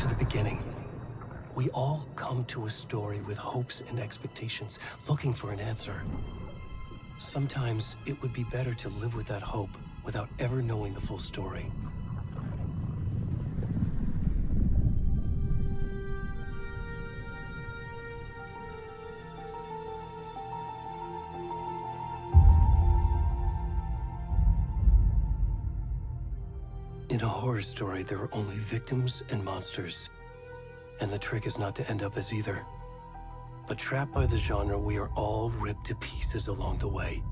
to the beginning. We all come to a story with hopes and expectations, looking for an answer. Sometimes it would be better to live with that hope without ever knowing the full story. In a horror story, there are only victims and monsters. And the trick is not to end up as either. But trapped by the genre, we are all ripped to pieces along the way.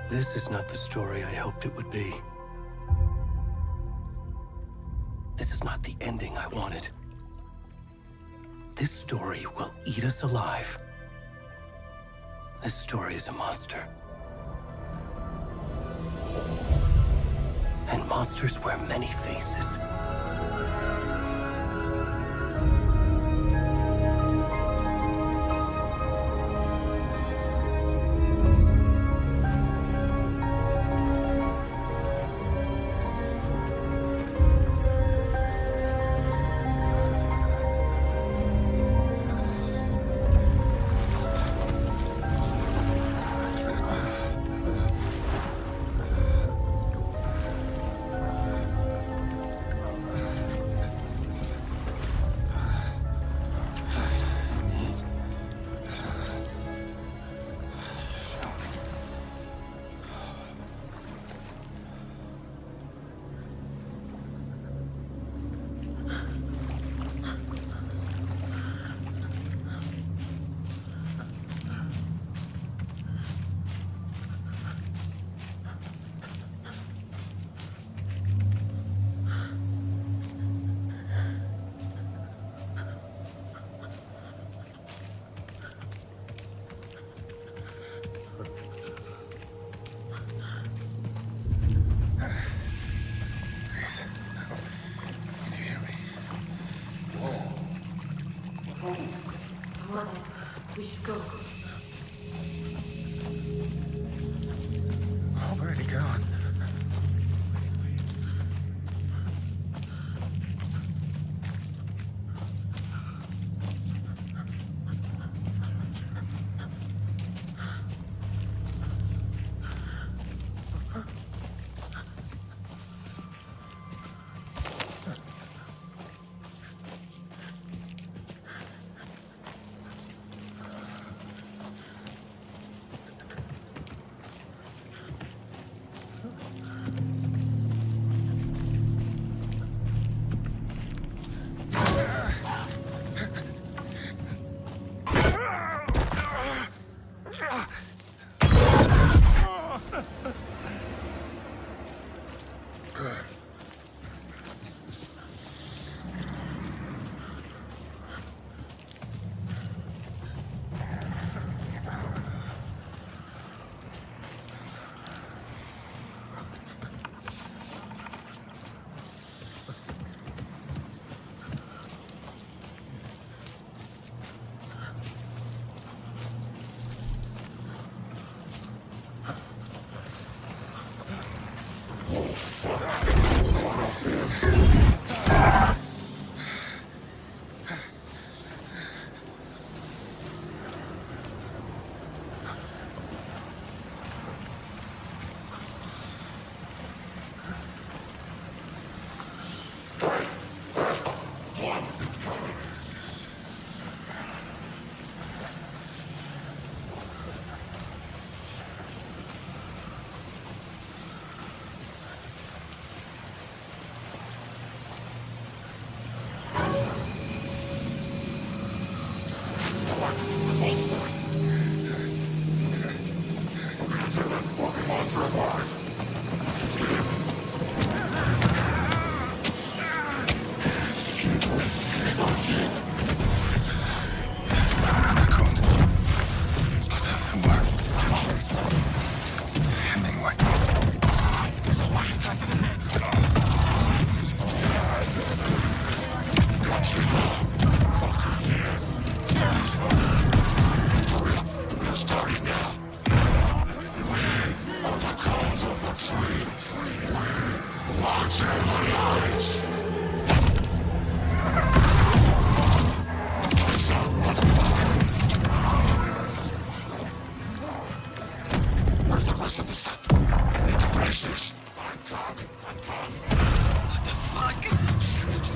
This is not the story I hoped it would be. This is not the ending I wanted. This story will eat us alive. This story is a monster. And monsters wear many faces. We should go. Oh, where'd he go? Where's the rest of the stuff? I need to finish this. What the fuck? Shit.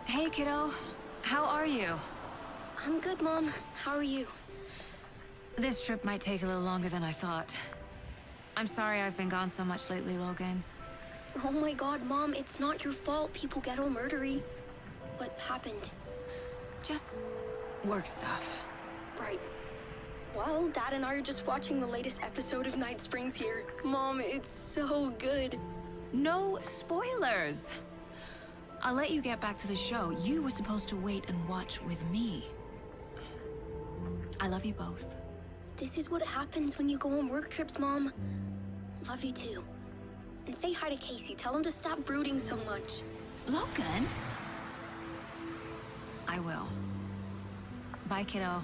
Hey, kiddo. How are you? I'm good, Mom. How are you? This trip might take a little longer than I thought. I'm sorry I've been gone so much lately, Logan. Oh my god, Mom, it's not your fault people get all murdery. What happened? Just work stuff. Right. Well, Dad and I are just watching the latest episode of Night Springs here. Mom, it's so good. No spoilers! I'll let you get back to the show. You were supposed to wait and watch with me. I love you both. This is what happens when you go on work trips, Mom. Love you too. And say hi to Casey. Tell him to stop brooding so much. Logan? I will. Bye, kiddo.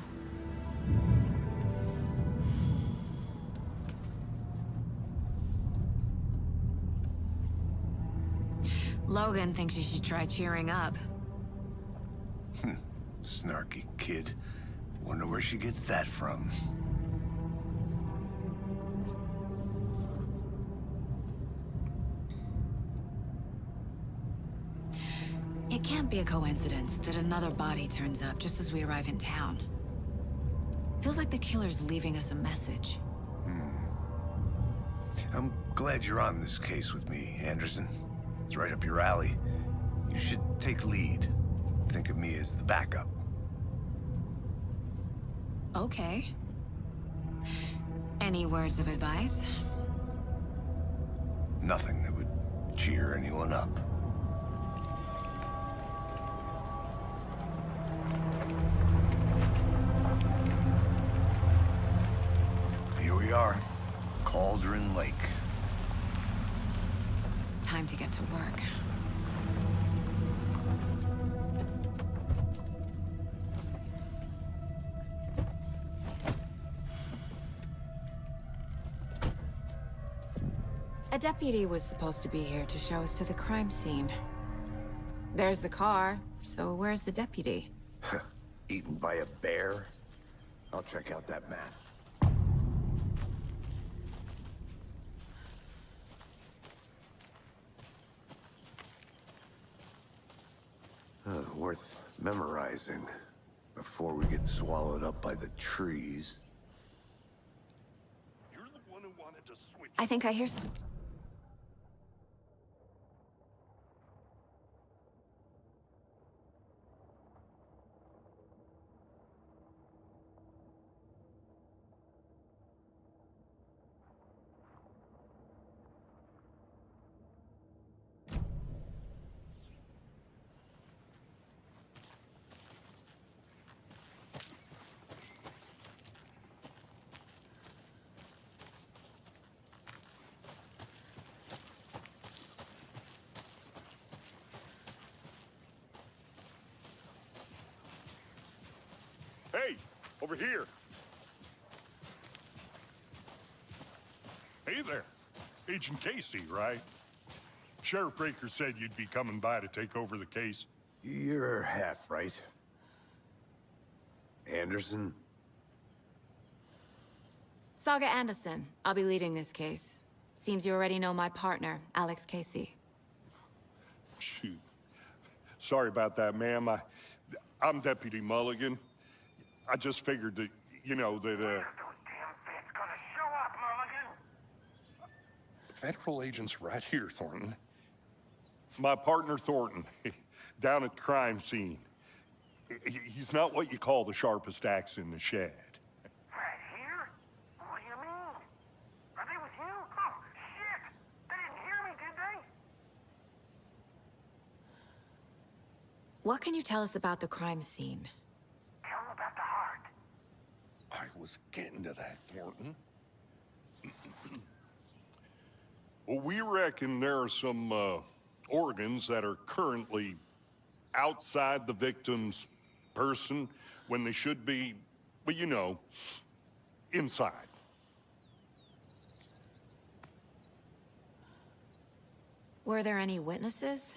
Logan thinks you should try cheering up. Snarky kid. Wonder where she gets that from. It can't be a coincidence that another body turns up just as we arrive in town. Feels like the killer's leaving us a message. I'm glad you're on this case with me, Anderson. It's right up your alley. You should take lead. Think of me as the backup. Okay. Any words of advice? Nothing that would cheer anyone up. Here we are. Cauldron Lake. Time to get to work. A deputy was supposed to be here to show us to the crime scene. There's the car, so where's the deputy? Eaten by a bear? I'll check out that map. Worth memorizing before we get swallowed up by the trees. You're the one who wanted to switch. I think I hear some... Hey, over here. Hey there. Agent Casey, right? Sheriff Breaker said you'd be coming by to take over the case. You're half right. Anderson? Sagу Андерсон. I'll be leading this case. Seems you already know my partner, Alex Casey. Shoot. Sorry about that, ma'am. I'm Deputy Mulligan. I just figured that, you know, that, Those damn feds gonna show up, Mulligan. Federal agents right here, Thornton. My partner, Thornton, down at the crime scene. He's not what you call the sharpest axe in the shed. Right here? What do you mean? Are they with you? Oh, shit! They didn't hear me, did they? What can you tell us about the crime scene? Tell them about the heart. I was getting to that, Thornton. Well, we reckon there are some organs that are currently outside the victim's person when they should be, well, you know, inside. Were there any witnesses?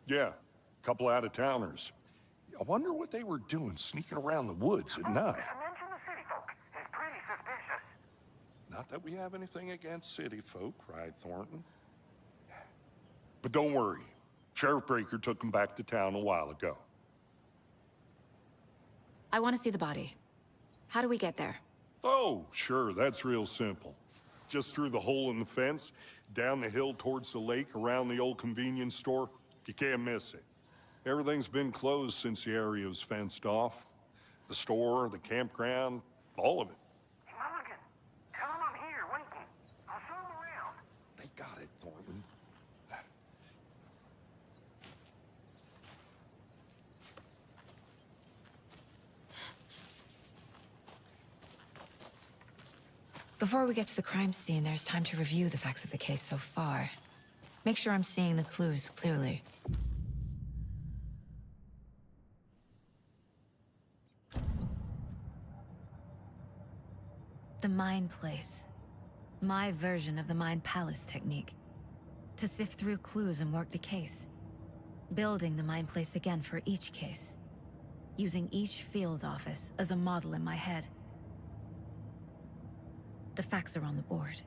Yeah, a couple out-of-towners. I wonder what they were doing sneaking around the woods at night. Mention the city folk. It's pretty suspicious. Not that we have anything against city folk, right, Thornton? But don't worry. Sheriff Breaker took them back to town a while ago. I want to see the body. How do we get there? Oh, sure, that's real simple. Just through the hole in the fence, down the hill towards the lake, around the old convenience store. You can't miss it. Everything's been closed since the area was fenced off. The store, the campground, all of it. Mulligan, tell them I'm here, waiting. I'll show them around. They got it, Thornton. Before we get to the crime scene, there's time to review the facts of the case so far. Make sure I'm seeing the clues clearly. The Mind Place. My version of the Mind Palace technique. To sift through clues and work the case. Building the Mind Place again for each case. Using each field office as a model in my head. The facts are on the board.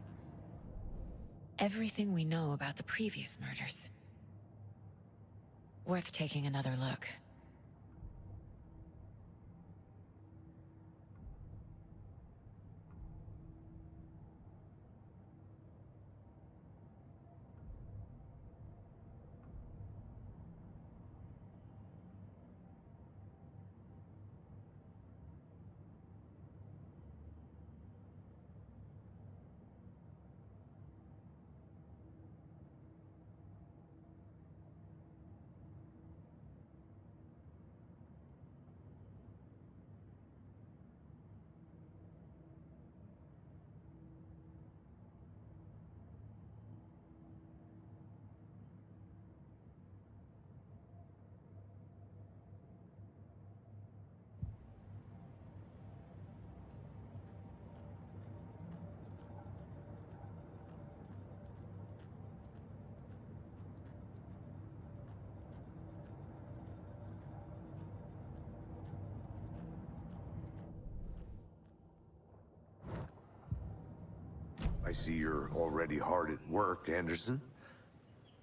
Everything we know about the previous murders. Worth taking another look. I see you're already hard at work, Anderson.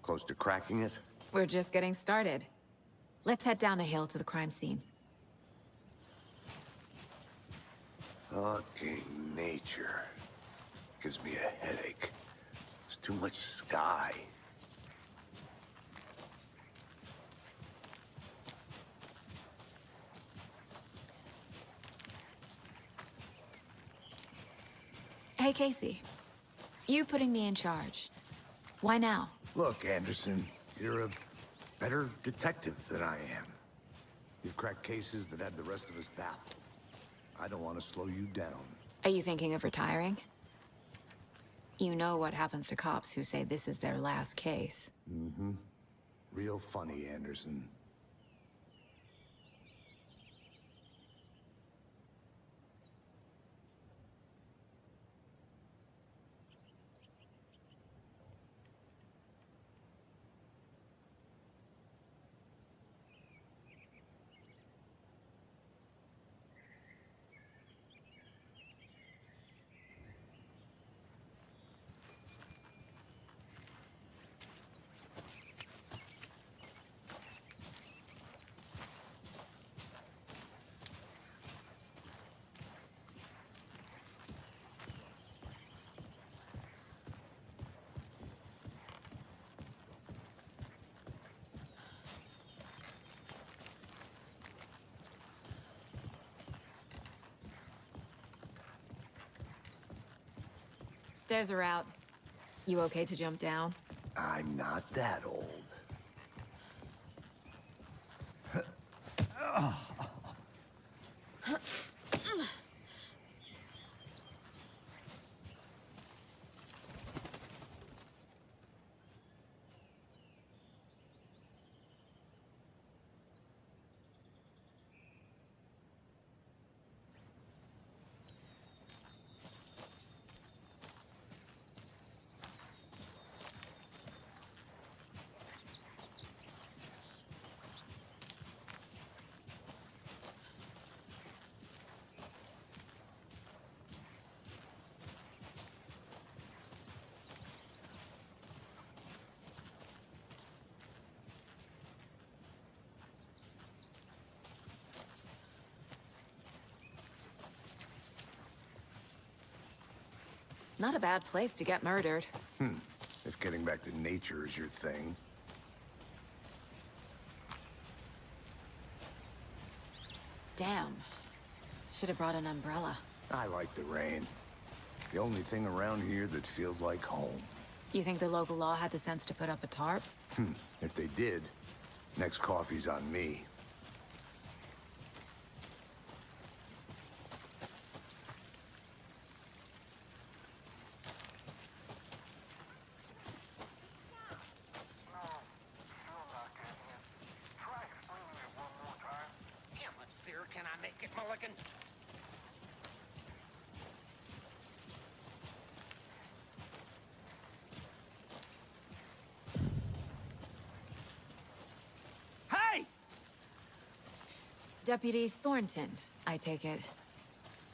Close to cracking it? We're just getting started. Let's head down the hill to the crime scene. Fucking nature. Gives me a headache. There's too much sky. Hey, Casey. You putting me in charge. Why now? Look, Anderson, you're a better detective than I am. You've cracked cases that had the rest of us baffled. I don't want to slow you down. Are you thinking of retiring? You know what happens to cops who say this is their last case. Mm-hmm. Real funny, Anderson. Stairs are out. You okay to jump down? I'm not that old. Not a bad place to get murdered. If getting back to nature is your thing. Damn. Should have brought an umbrella. I like the rain. The only thing around here that feels like home. You think the local law had the sense to put up a tarp? If they did, next coffee's on me. Deputy Thornton, I take it.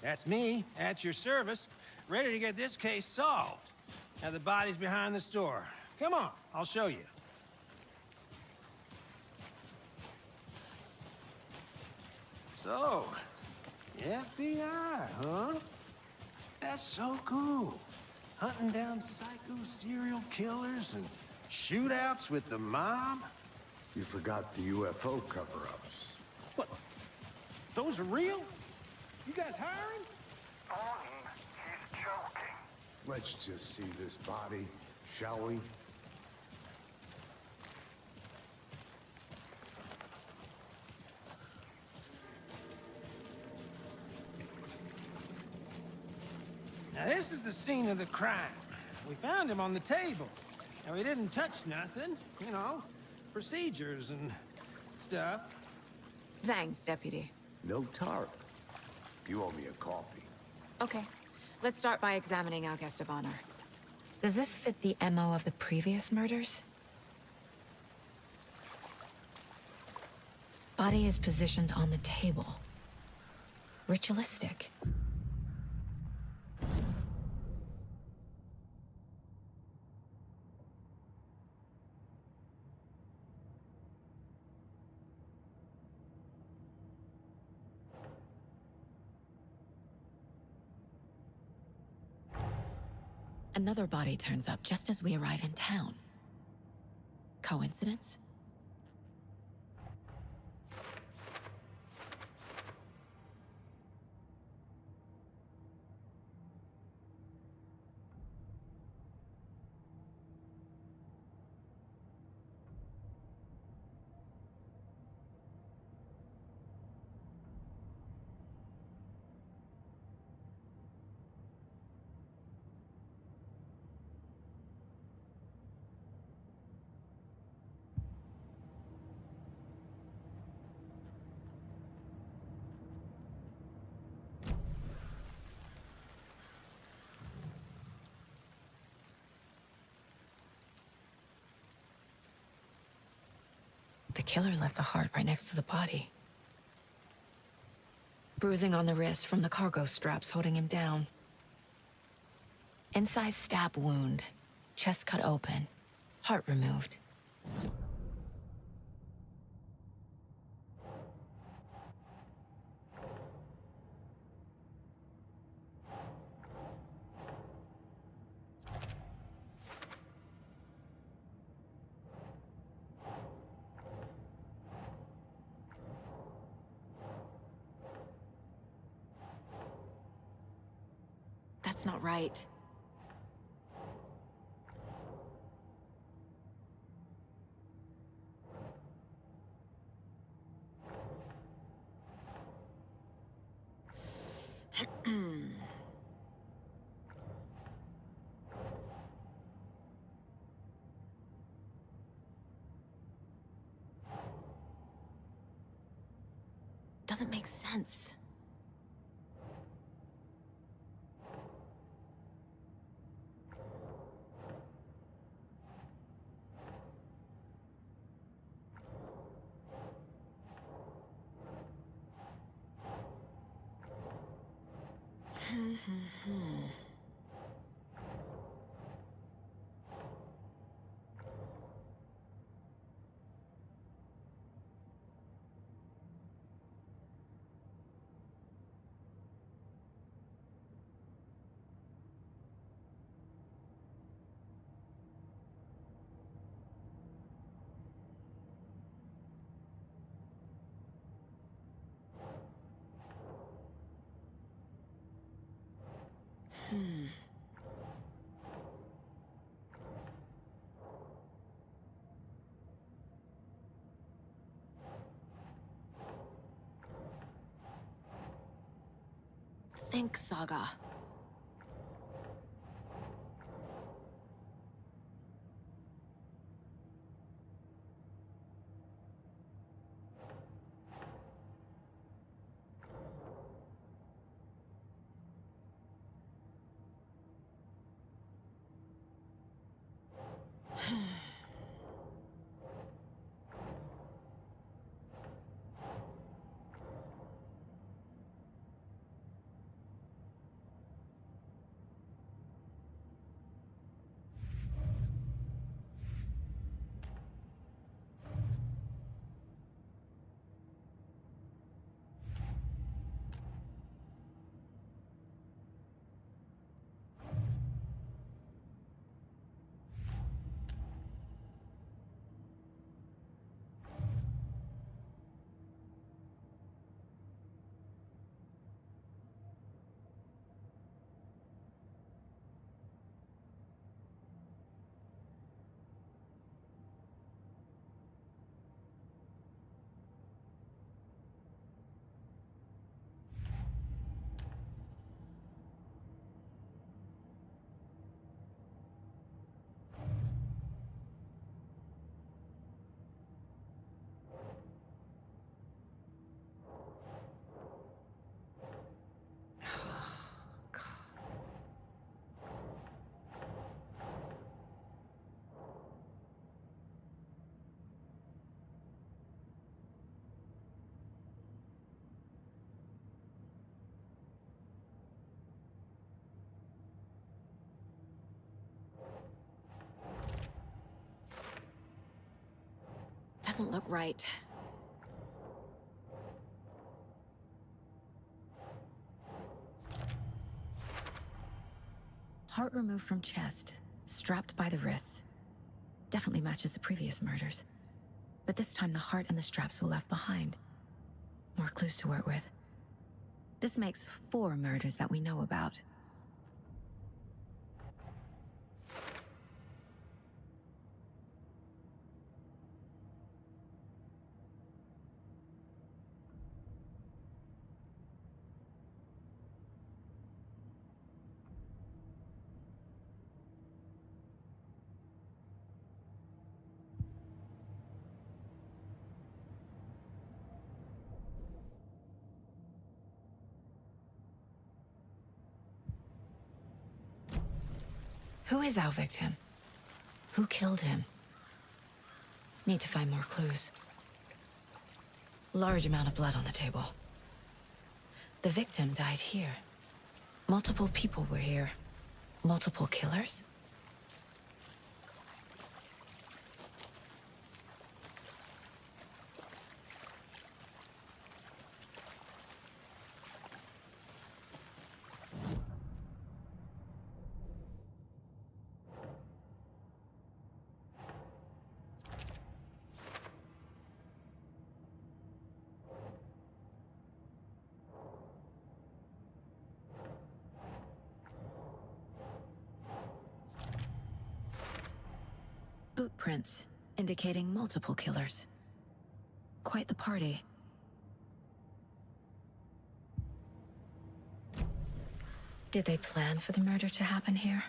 That's me, at your service, ready to get this case solved. Now the body's behind the store. Come on, I'll show you. So, FBI, huh? That's so cool. Hunting down psycho serial killers and shootouts with the mob. You forgot the UFO cover-ups. What? Those are real? You guys hiring? Bonnie, he's joking. Let's just see this body, shall we? Now this is the scene of the crime. We found him on the table. Now he didn't touch nothing, you know, procedures and stuff. Thanks, Deputy. No tarp. You owe me a coffee. Okay, let's start by examining our guest of honor. Does this fit the MO of the previous murders? Body is positioned on the table. Ritualistic. Another body turns up just as we arrive in town. Coincidence? The killer left the heart right next to the body. Bruising on the wrist from the cargo straps holding him down. Incised stab wound. Chest cut open. Heart removed. That's not right. doesn't make sense. Think, Saga. Doesn't look right. Heart removed from chest, strapped by the wrists. Definitely matches the previous murders. But this time the heart and the straps were left behind. More clues to work with. This makes 4 murders that we know about. Who is our victim? Who killed him? Need to find more clues. Large amount of blood on the table. The victim died here. Multiple people were here. Multiple killers? Boot prints, indicating multiple killers. Quite the party. Did they plan for the murder to happen here?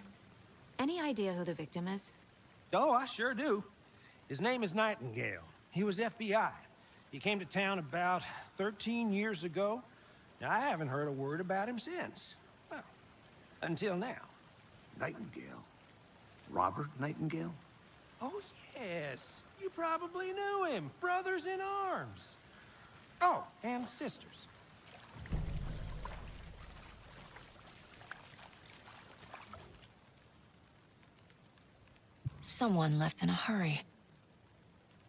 Any idea who the victim is? Oh, I sure do. His name is Nightingale. He was FBI. He came to town about 13 years ago. Now, I haven't heard a word about him since. Well, until now. Nightingale? Robert Nightingale? Oh, yes. You probably knew him. Brothers in arms. Oh, and sisters. Someone left in a hurry.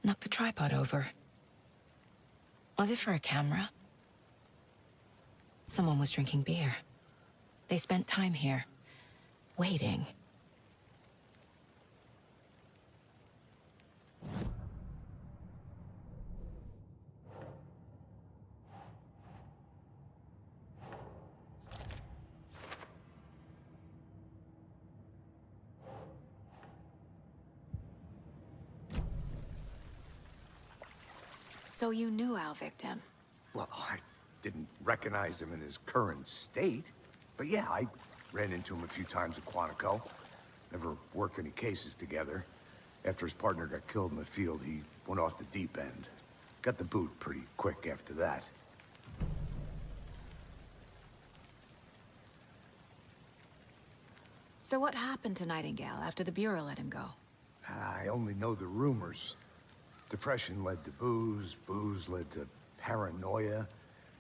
Knocked the tripod over. Was it for a camera? Someone was drinking beer. They spent time here, waiting. So you knew our victim? Well, I didn't recognize him in his current state. But yeah, I ran into him a few times at Quantico. Never worked any cases together. After his partner got killed in the field, he went off the deep end. Got the boot pretty quick after that. So what happened to Nightingale after the Bureau let him go? I only know the rumors. Depression led to booze, booze led to paranoia.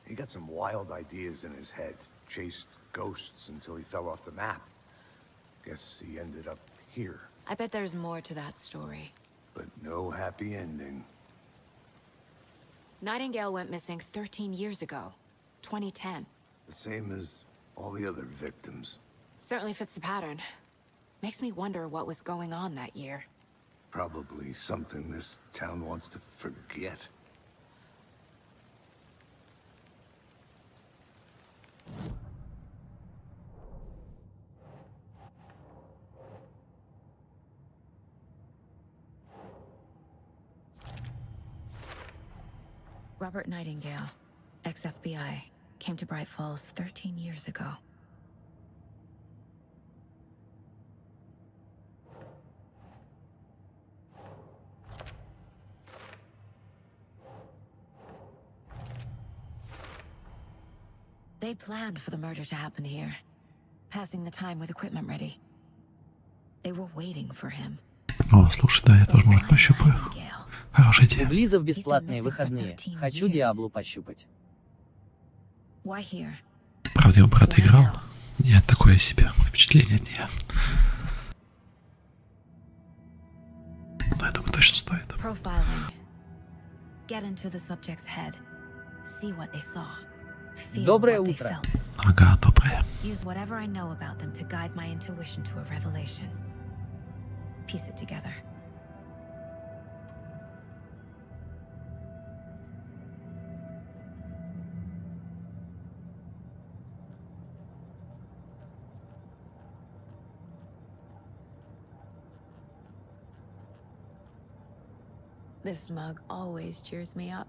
He got some wild ideas in his head, chased ghosts until he fell off the map. Guess he ended up here. I bet there's more to that story. But no happy ending. Nightingale went missing 13 years ago, 2010. The same as all the other victims. Certainly fits the pattern. Makes me wonder what was going on that year. Probably something this town wants to forget. Robert Nightingale, ex-FBI, came to Braight-Fallz 13 years ago. They planned for the murder to happen here, passing the time with equipment ready. They were waiting for him. О, слушай, да, я тоже, может, пощупаю. Хорошая идея. Близо в бесплатные выходные. Хочу Диаблу пощупать. Why here? Правда, его брат играл? Нет, такое себе впечатление от нее. Но я думаю, точно стоит. Profiling. Get into the subject's head. See what they saw. Feel Доброе what they утро. felt. Ага, доброе. Use whatever I know about them to guide my intuition to a revelation. Piece it together. This mug always cheers me up.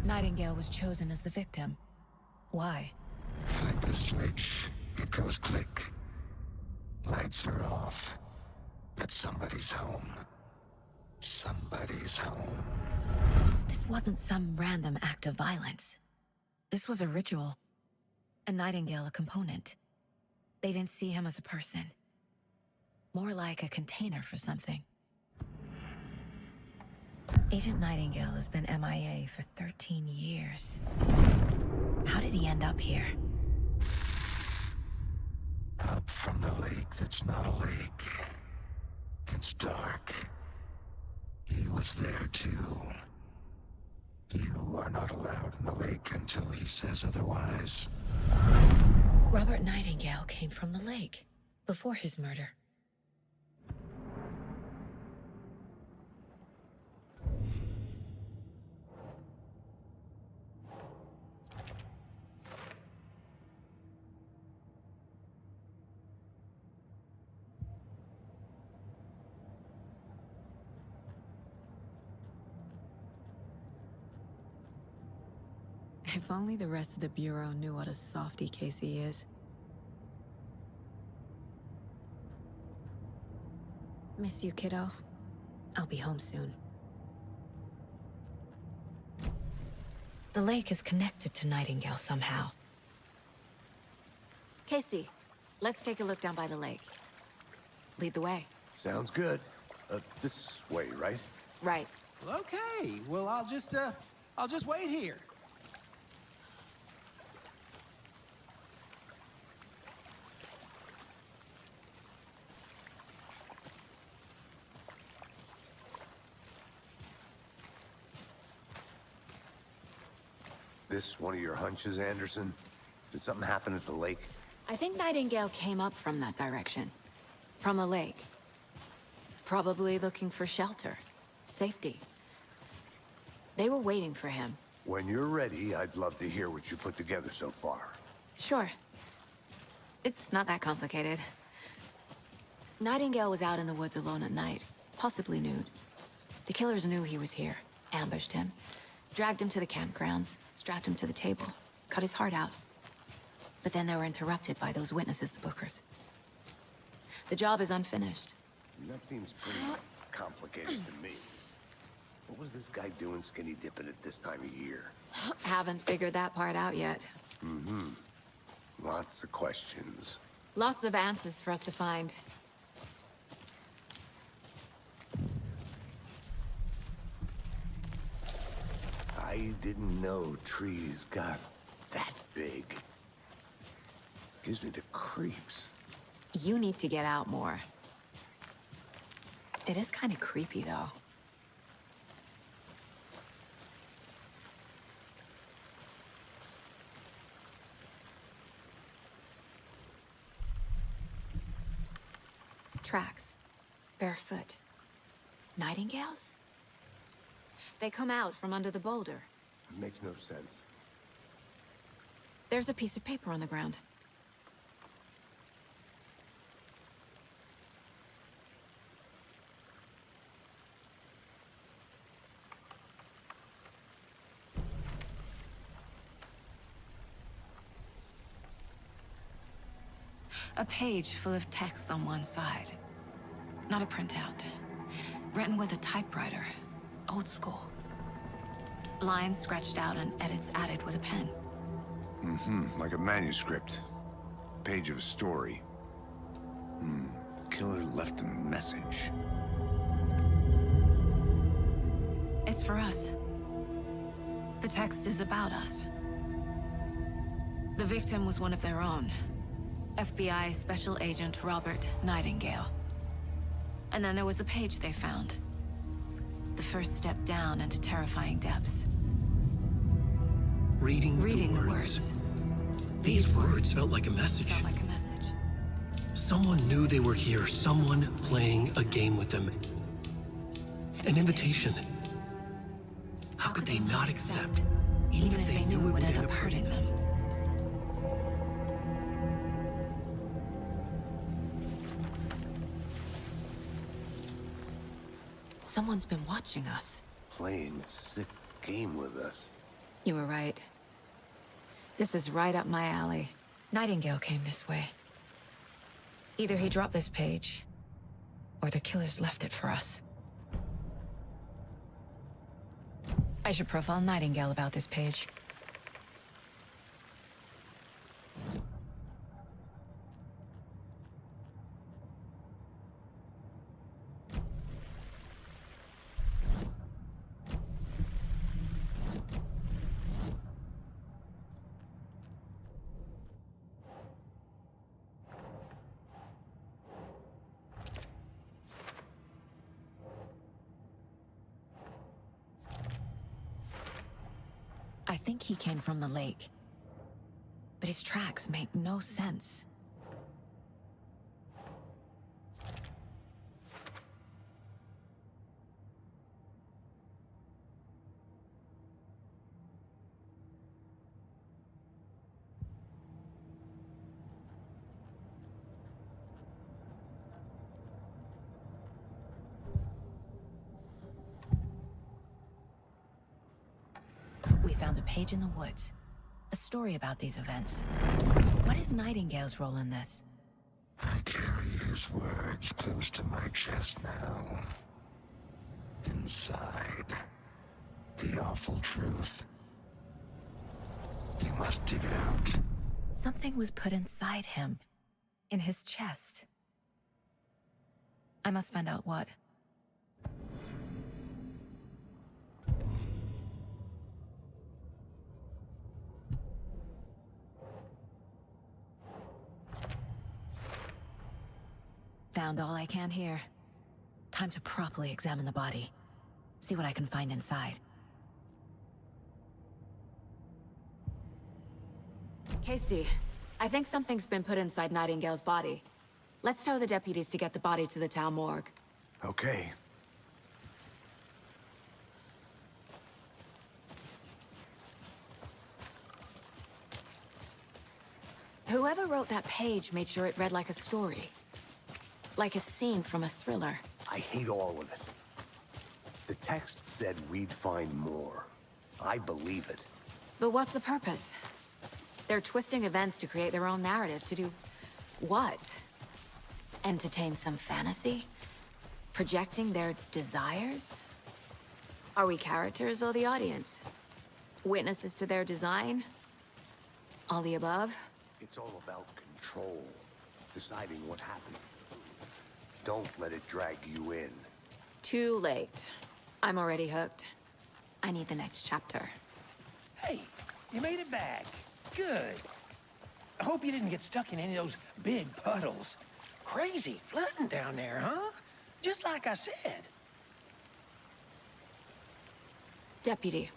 Nightingale was chosen as the victim. Why? Flip the switch, it goes click. Lights are off. But somebody's home. Somebody's home. This wasn't some random act of violence. This was a ritual. A Nightingale a component. They didn't see him as a person. More like a container for something. Agent Nightingale has been MIA for 13 years. How did he end up here? Up from the lake that's not a lake. It's dark. He was there too. You are not allowed in the lake until he says otherwise. Robert Nightingale came from the lake before his murder. If only the rest of the Bureau knew what a softy Casey is. Miss you, kiddo. I'll be home soon. The lake is connected to Nightingale somehow. Casey, let's take a look down by the lake. Lead the way. Sounds good. This way, right? Right. Okay, well, I'll just wait here. This one of your hunches, Anderson? Did something happen at the lake? I think Nightingale came up from that direction. From the lake. Probably looking for shelter. Safety. They were waiting for him. When you're ready, I'd love to hear what you put together so far. Sure. It's not that complicated. Nightingale was out in the woods alone at night, possibly nude. The killers knew he was here, ambushed him, dragged him to the campgrounds, strapped him to the table, cut his heart out. But then they were interrupted by those witnesses, the Bookers. The job is unfinished. That seems pretty complicated to me. What was this guy doing skinny dipping at this time of year? Haven't figured that part out yet. Mm-hmm. Lots of questions. Lots of answers for us to find. I didn't know trees got that big. Gives me the creeps. You need to get out more. It is kind of creepy, though. Tracks. Barefoot. Nightingales? They come out from under the boulder. Makes no sense. There's a piece of paper on the ground. A page full of text on one side. Not a printout. Written with a typewriter. Old school. Lines scratched out and edits added with a pen. Mm-hmm, like a manuscript. Page of a story. Killer left a message. It's for us. The text is about us. The victim was one of their own. FBI Special Agent Robert Nightingale. And then there was the page they found. The first step down into terrifying depths. Reading the words. These words felt like a message. Felt like a message. Someone knew they were here. Someone playing a game with them. An invitation. How could they not accept? Even if they knew it would end up hurting them. Someone's been watching us. Playing a sick game with us. You were right. This is right up my alley. Nightingale came this way. Either he dropped this page, or the killers left it for us. I should profile Nightingale about this page. I think he came from the lake. But his tracks make no sense. We found a page in the woods. A story about these events. What is Nightingale's role in this? I carry his words close to my chest now. Inside, the awful truth. You must dig it out. Something was put inside him. In his chest. I must find out what. Found all I can here. Time to properly examine the body. See what I can find inside. Casey, I think something's been put inside Nightingale's body. Let's tell the deputies to get the body to the town morgue. Okay. Whoever wrote that page made sure it read like a story. Like a scene from a thriller. I hate all of it. The text said we'd find more. I believe it. But what's the purpose? They're twisting events to create their own narrative. To do what? Entertain some fantasy? Projecting their desires? Are we characters or the audience? Witnesses to their design? All the above? It's all about control. Deciding what happened. Don't let it drag you in. Too late. I'm already hooked. I need the next chapter. Hey, you made it back. Good. I hope you didn't get stuck in any of those big puddles. Crazy flooding down there, huh? Just like I said. Deputy,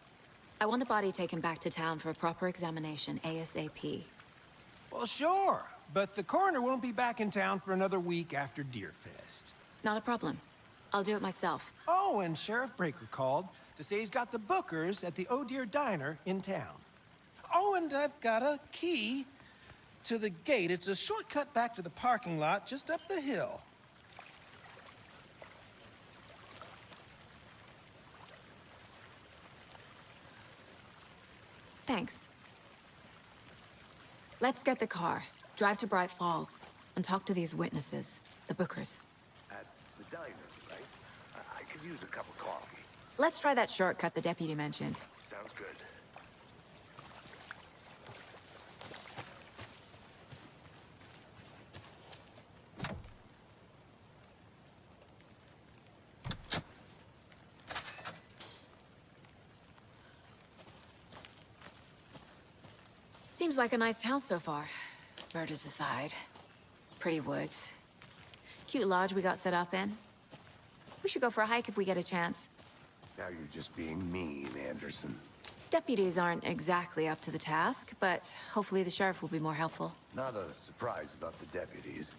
I want the body taken back to town for a proper examination ASAP. Well, sure. But the coroner won't be back in town for another week after Deerfest. Not a problem. I'll do it myself. Oh, and Sheriff Breaker called to say he's got the bookers at the Oh Dear Diner in town. Oh, and I've got a key to the gate. It's a shortcut back to the parking lot just up the hill. Thanks. Let's get the car, drive to Braight-Fall's, and talk to these witnesses, the bookers. At the diner, right? I could use a cup of coffee. Let's try that shortcut the deputy mentioned. Sounds good. Seems like a nice town so far. Murders aside. Pretty woods. Cute lodge we got set up in. We should go for a hike if we get a chance. Now you're just being mean, Anderson. Deputies aren't exactly up to the task, but hopefully the sheriff will be more helpful. Not a surprise about the deputies.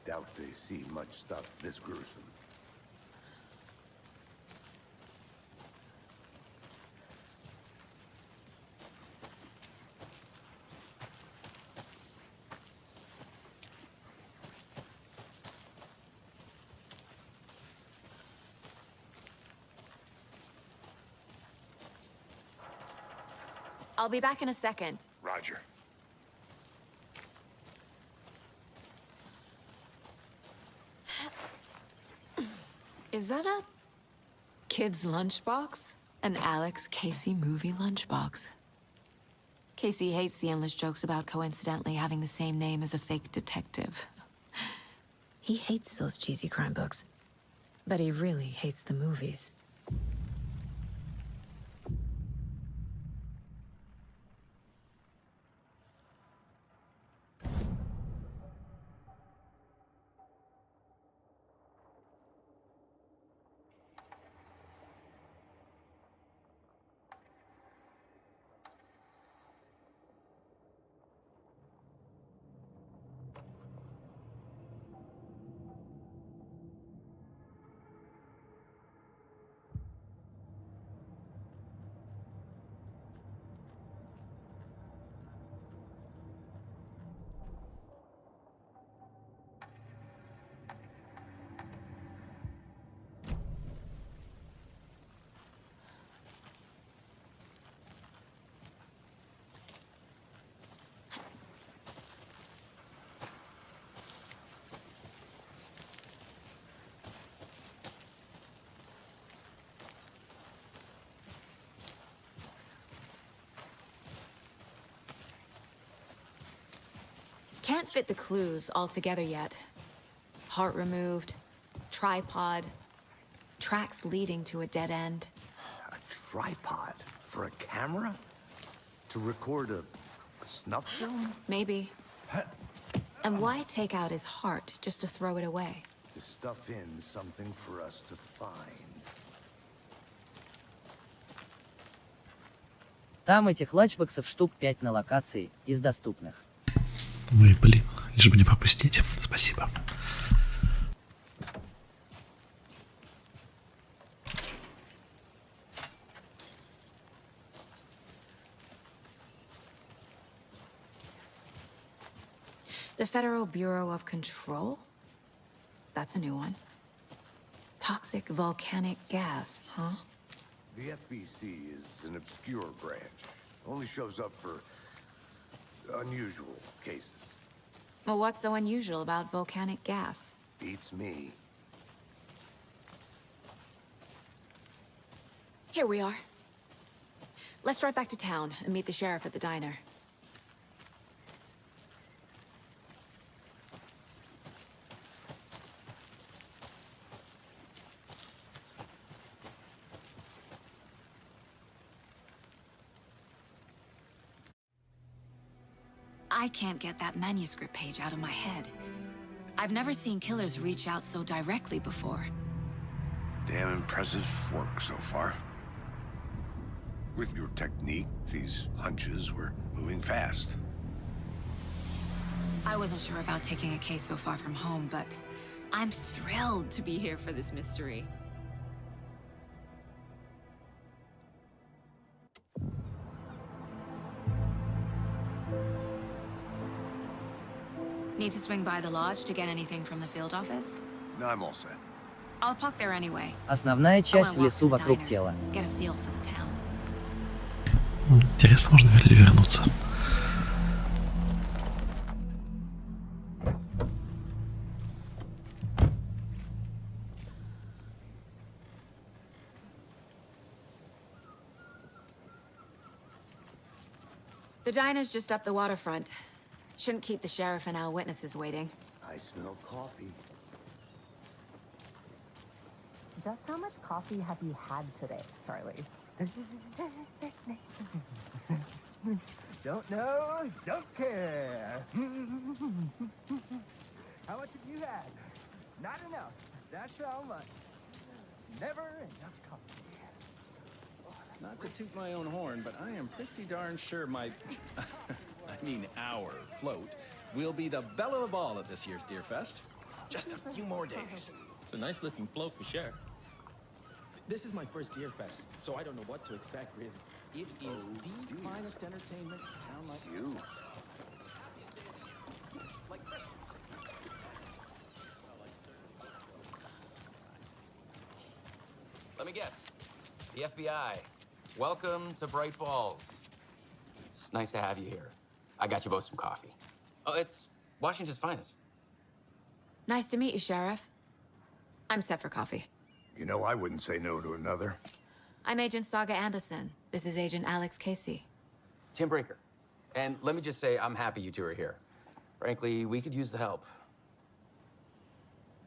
Doubt they see much stuff this gruesome. I'll be back in a second. Roger. Is that a kid's lunchbox? An Alex Casey movie lunchbox. Casey hates the endless jokes about coincidentally having the same name as a fake detective. He hates those cheesy crime books, but he really hates the movies. Can't fit the clues all together yet. Heart removed, tripod, tracks leading to a dead end. A tripod? For a camera? To record a snuff film? Maybe. And why take out his heart just to throw it away? To stuff in something for us to find. Там этих лачбоксов штук 5 на локации из доступных. Ой, блин, лишь бы не пропустить. Спасибо. The Federal Bureau of Control? That's a new one. Toxic volcanic gas, huh? The FBC is an obscure branch. Only shows up for unusual cases. Well, what's so unusual about volcanic gas? Beats me. Here we are. Let's drive back to town and meet the sheriff at the diner. I can't get that manuscript page out of my head. I've never seen killers reach out so directly before. Damn impressive work so far. With your technique, these hunches were moving fast. I wasn't sure about taking a case so far from home, but I'm thrilled to be here for this mystery. Need to swing by the lodge to get anything from the field office? No, I'm all set. I'll park there anyway. Основная часть в лесу вокруг тела. Get a feel for the town. Интересно, можно ли вернуться? The diner's just up the waterfront. Shouldn't keep the sheriff and our witnesses waiting. I smell coffee. Just how much coffee have you had today, Charlie? Don't know, don't care. How much have you had? Not enough. That's how much. Never enough coffee. Not to toot my own horn, but I am pretty darn sure my... I mean our float will be the belle of the ball at this year's Deer Fest. Just a few more days. It's a nice looking float for sure. This is my first Deer Fest, so I don't know what to expect, really. It is the finest entertainment a town like you. Let me guess. The FBI. Welcome to Braight-Fallz. It's nice to have you here. I got you both some coffee. Oh, it's Washington's finest. Nice to meet you, Sheriff. I'm set for coffee. You know, I wouldn't say no to another. I'm Agent Sagу Андерсон. This is Agent Alex Casey. Tim Breaker. And let me just say, I'm happy you two are here. Frankly, we could use the help.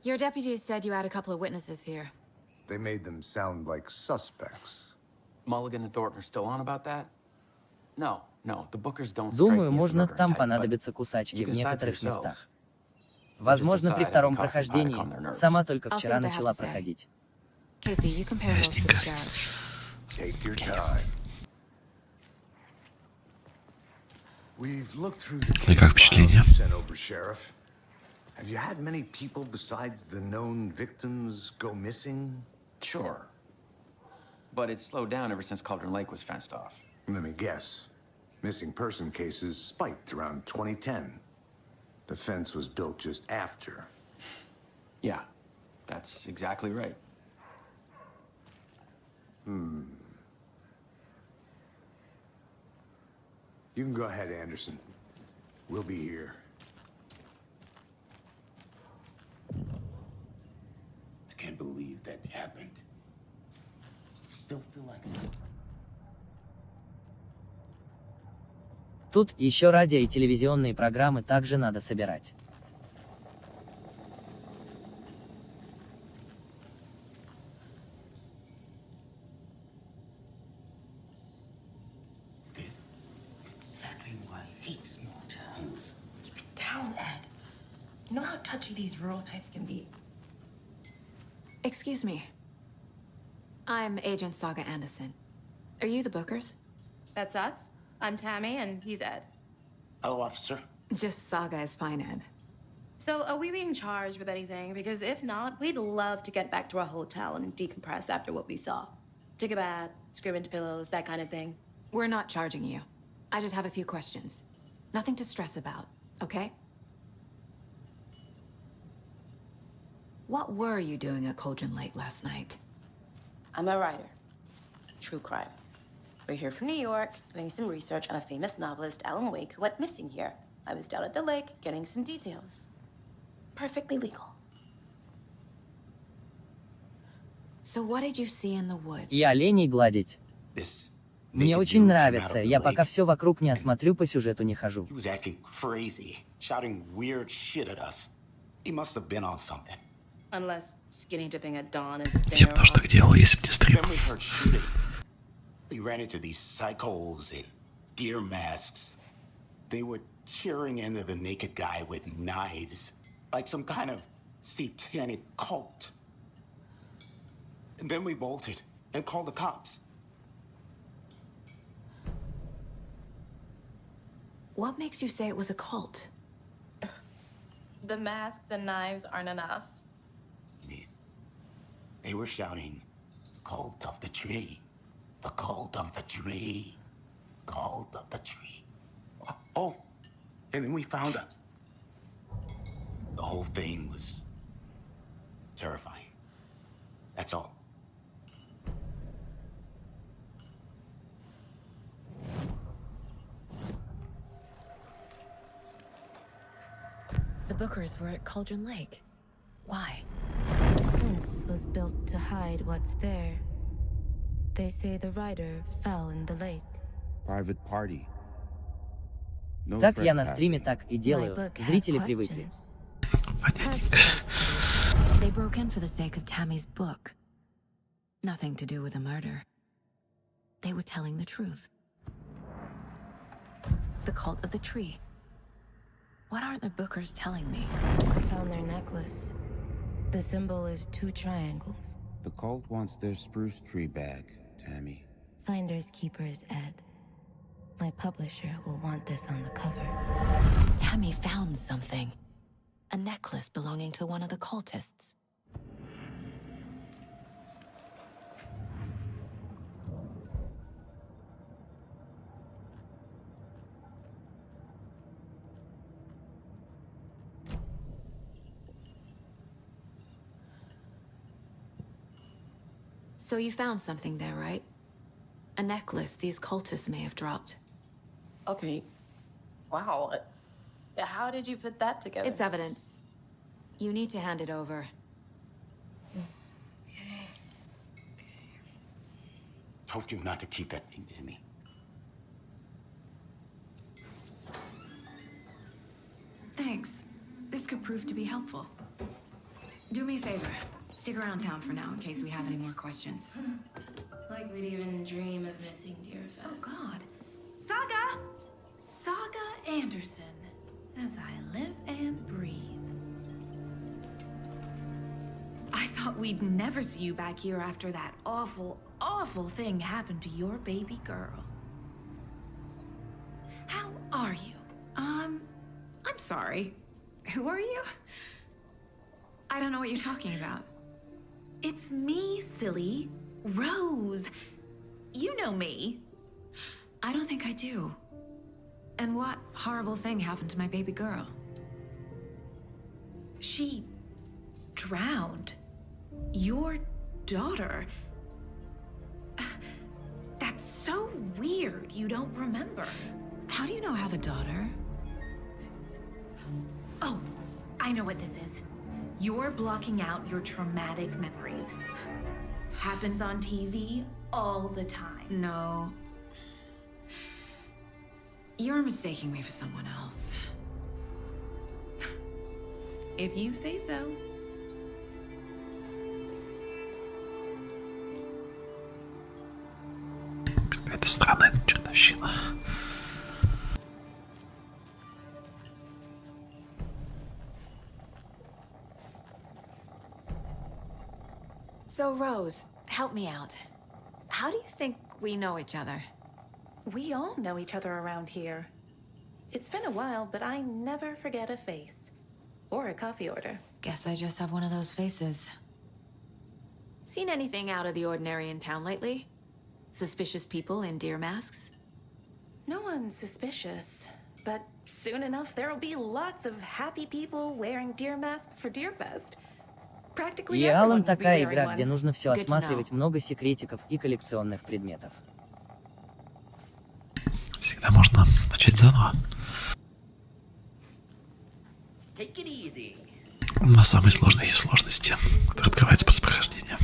Your deputies said you had a couple of witnesses here. They made them sound like suspects. Mulligan and Thornton are still on about that? No, the Bookers don't strike Думаю, me as можно murder там type, понадобятся кусачки you в can decide for некоторых yourselves. местах. Возможно, при decide втором how coffee might прохождении. calm their nerves. Сама только I'll see вчера what they have начала to say. проходить. Casey, you compare notes to the sheriff. Take your time. We've looked through the И как впечатление? sent over, Sheriff. Have you had many people besides the known victims go missing? Sure. But it's slowed down ever since Cauldron Lake was fenced off. Let me guess. Missing person cases spiked around 2010. The fence was built just after. Yeah, that's exactly right. You can go ahead, Anderson. We'll be here. I can't believe that happened. Still feel like Тут еще радио и телевизионные программы также надо собирать. You know how touchy these rural types can be. Excuse me. I'm Agent Saga Anderson. Are you the bookers? That's us. I'm Tammy, and he's Ed. Hello, officer. Just Saga is fine, Ed. So, are we being charged with anything? Because if not, we'd love to get back to our hotel and decompress after what we saw. Take a bath, scream into pillows, that kind of thing. We're not charging you. I just have a few questions. Nothing to stress about, okay? What were you doing at Cauldron Lake last night? I'm a writer. True crime. We're here from New York, doing some research on a famous novelist, Alana Uweyka, who went missing here. I was down at the lake, getting some details. Perfectly legal. So what did you see in the woods? И оленей гладить. Мне очень нравится. Я пока все вокруг не осмотрю, по сюжету не хожу. He was acting crazy, shouting weird shit at us. He must have been on something. Unless skinny dipping at dawn is a thing. Я бы тоже так делал, если бы не стрим. Then we heard shooting. We ran into these psychos in deer masks. They were tearing into the naked guy with knives, like some kind of satanic cult. And then we bolted and called the cops. What makes you say it was a cult? The masks and knives aren't enough. They were shouting, "Cult of the tree, the cult of the tree, cult of the tree." Oh, and then we found her. The whole thing was terrifying. That's all. The Bookers were at Cauldron Lake. Why? The fence was built to hide what's there. They say the rider fell in the lake. Private party. No Так я на trespassing. стриме так и делаю. Зрители привыкли. They broke in for the sake of Tammy's book. Nothing to do with a murder. They were telling the truth. The cult of the tree. What are the Bookers telling me? I found their necklace. The symbol is 2 triangles. The cult wants their spruce tree bag, Tammy. Finders keepers, Ed. My publisher will want this on the cover. Tammy found something. A necklace belonging to one of the cultists. So you found something there, right? A necklace these cultists may have dropped. Okay. Wow. How did you put that together? It's evidence. You need to hand it over. Okay. Told you not to keep that thing, Tammy. Thanks. This could prove to be helpful. Do me a favor. Stick around town for now in case we have any more questions. Like we'd even dream of missing dear Fest. Oh, God. Saga! Saga Anderson. As I live and breathe. I thought we'd never see you back here after that awful, awful thing happened to your baby girl. How are you? I'm sorry. Who are you? I don't know what you're talking about. It's me, silly. Rose. You know me. I don't think I do. And what horrible thing happened to my baby girl? She drowned. Your daughter. That's so weird you don't remember. How do you know I have a daughter? Oh, I know what this is. You're blocking out your traumatic memories. Happens on TV all the time. No. You're mistaking me for someone else. If you say so. Какая-то странная чертовщина. So, Rose, help me out. How do you think we know each other? We all know each other around here. It's been a while, but I never forget a face. Or a coffee order. Guess I just have one of those faces. Seen anything out of the ordinary in town lately? Suspicious people in deer masks? No one's suspicious. But soon enough, there'll be lots of happy people wearing deer masks for Deerfest. Practically И everyone Алан will be такая wearing игра, one. где нужно все Good to осматривать, много секретиков и коллекционных предметов. Всегда можно начать заново. На самой сложной из сложности, которая открывается после прохождения.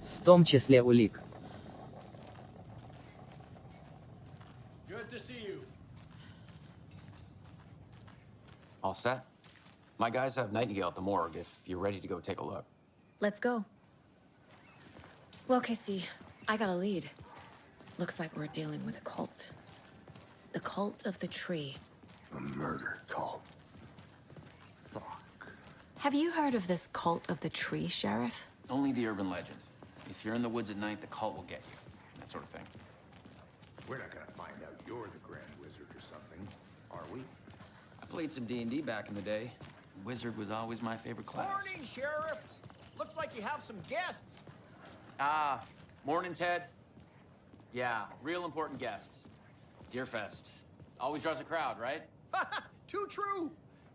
В том числе улик. Good to see you. All set? My guys have Nightingale at the morgue if you're ready to go take a look. Let's go. Well, Casey, I got a lead. Looks like we're dealing with a cult. The cult of the tree. A murder cult. Fuck. Have you heard of this cult of the tree, Sheriff? Only the urban legend. If you're in the woods at night, the cult will get you. That sort of thing. We're not gonna find out you're the Grand Wizard or something, are we? I played some D&D back in the day. Wizard was always my favorite class. Morning, Sheriff. Looks like you have some guests. Ah, morning, Ted. Yeah, real important guests. Deerfest. Always draws a crowd, right? Too true.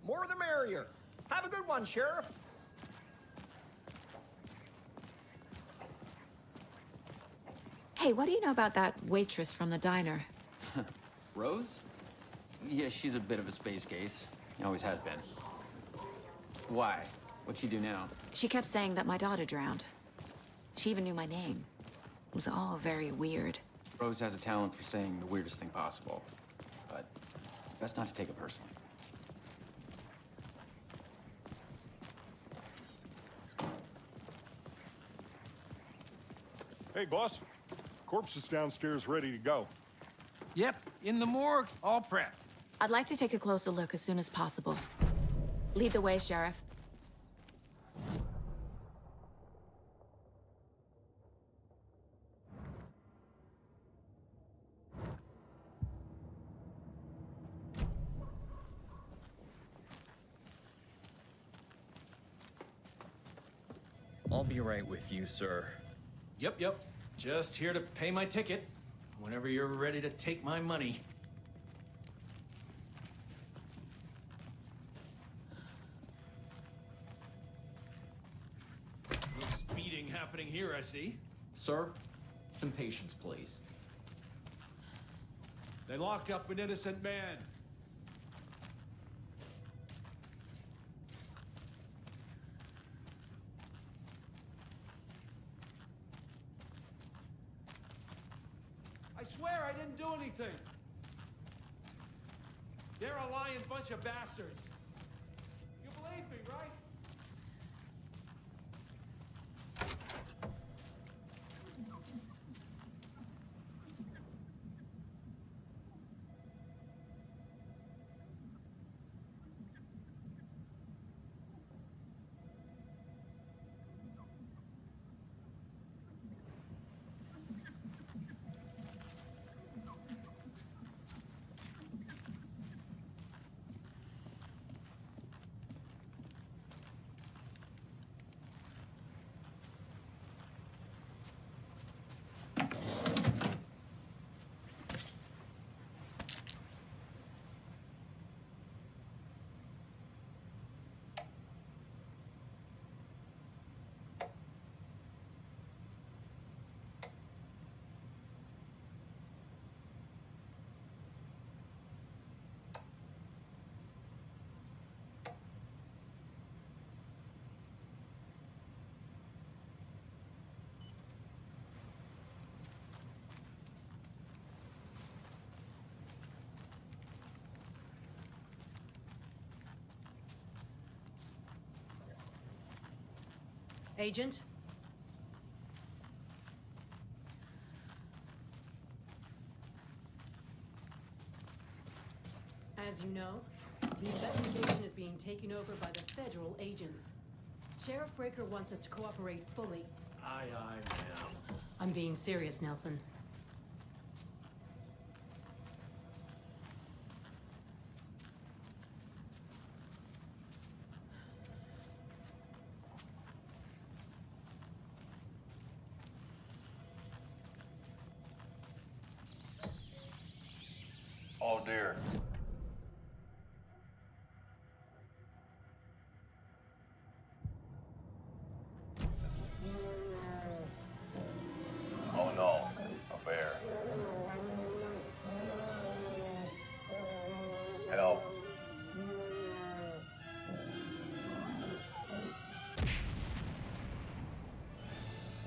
More the merrier. Have a good one, Sheriff. Hey, what do you know about that waitress from the diner? Rose? Yeah, she's a bit of a space case. Always has been. Why? What'd she do now? She kept saying that my daughter drowned. She even knew my name. It was all very weird. Rose has a talent for saying the weirdest thing possible. But it's best not to take it personally. Hey, boss. Corpse is downstairs ready to go. Yep, in the morgue, all prepped. I'd like to take a closer look as soon as possible. Lead the way, Sheriff. I'll be right with you, sir. Yep. Just here to pay my ticket. Whenever you're ready to take my money. No speeding happening here, I see. Sir, some patience, please. They locked up an innocent man. I swear I didn't do anything. They're a lying bunch of bastards. You believe me, right? Agent? As you know, the investigation is being taken over by the federal agents. Sheriff Breaker wants us to cooperate fully. Aye, ma'am. I'm being serious, Nelson. Oh dear. Oh no, a bear. Help.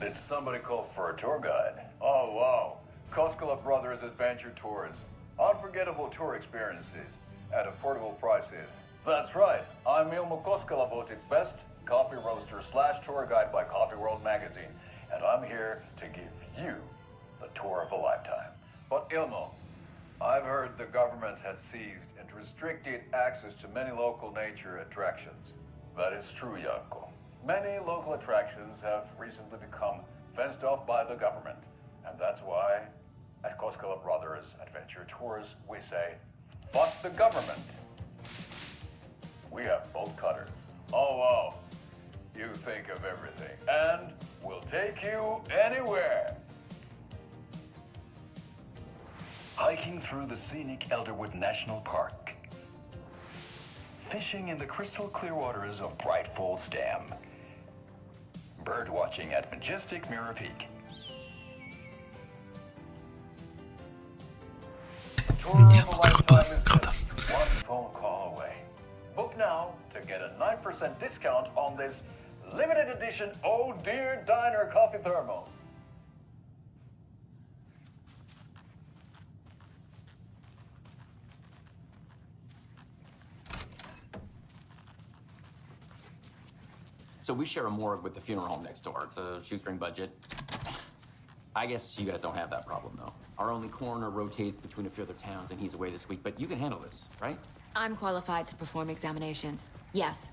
Did somebody call for a tour guide? Oh wow, Koskela Brothers Adventure Tours. Unforgettable tour experiences at affordable prices. That's right, I'm Ilmo Koskela, voted best coffee roaster / tour guide by Coffee World magazine, and I'm here to give you the tour of a lifetime. But Ilmo, I've heard the government has seized and restricted access to many local nature attractions. That is true, Janko. Many local attractions have recently become fenced off by the government, and that's why at Koskela Brothers Adventure Tours, we say, fuck the government. We have bolt cutters. Oh, wow. You think of everything. And we'll take you anywhere. Hiking through the scenic Elderwood National Park. Fishing in the crystal clear waters of Braight-Fолls Dam. Bird watching at majestic Mirror Peak. Не, ну круто, круто. One phone call away. Book now to get a 9% discount on this limited edition Oh Dear Diner coffee thermos. So we share a morgue with the funeral home next door. It's a shoestring budget. I guess you guys don't have that problem, though. Our only coroner rotates between a few other towns, and he's away this week, but you can handle this, right? I'm qualified to perform examinations. Yes.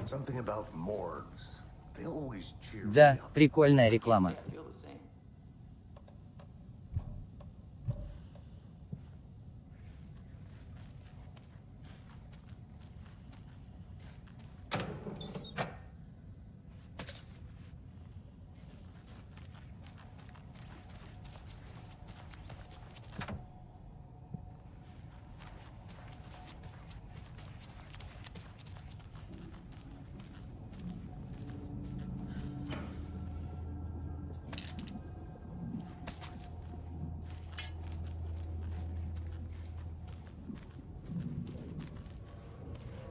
Something about morgues. They always cheer me Да, up. прикольная реклама. I feel the same.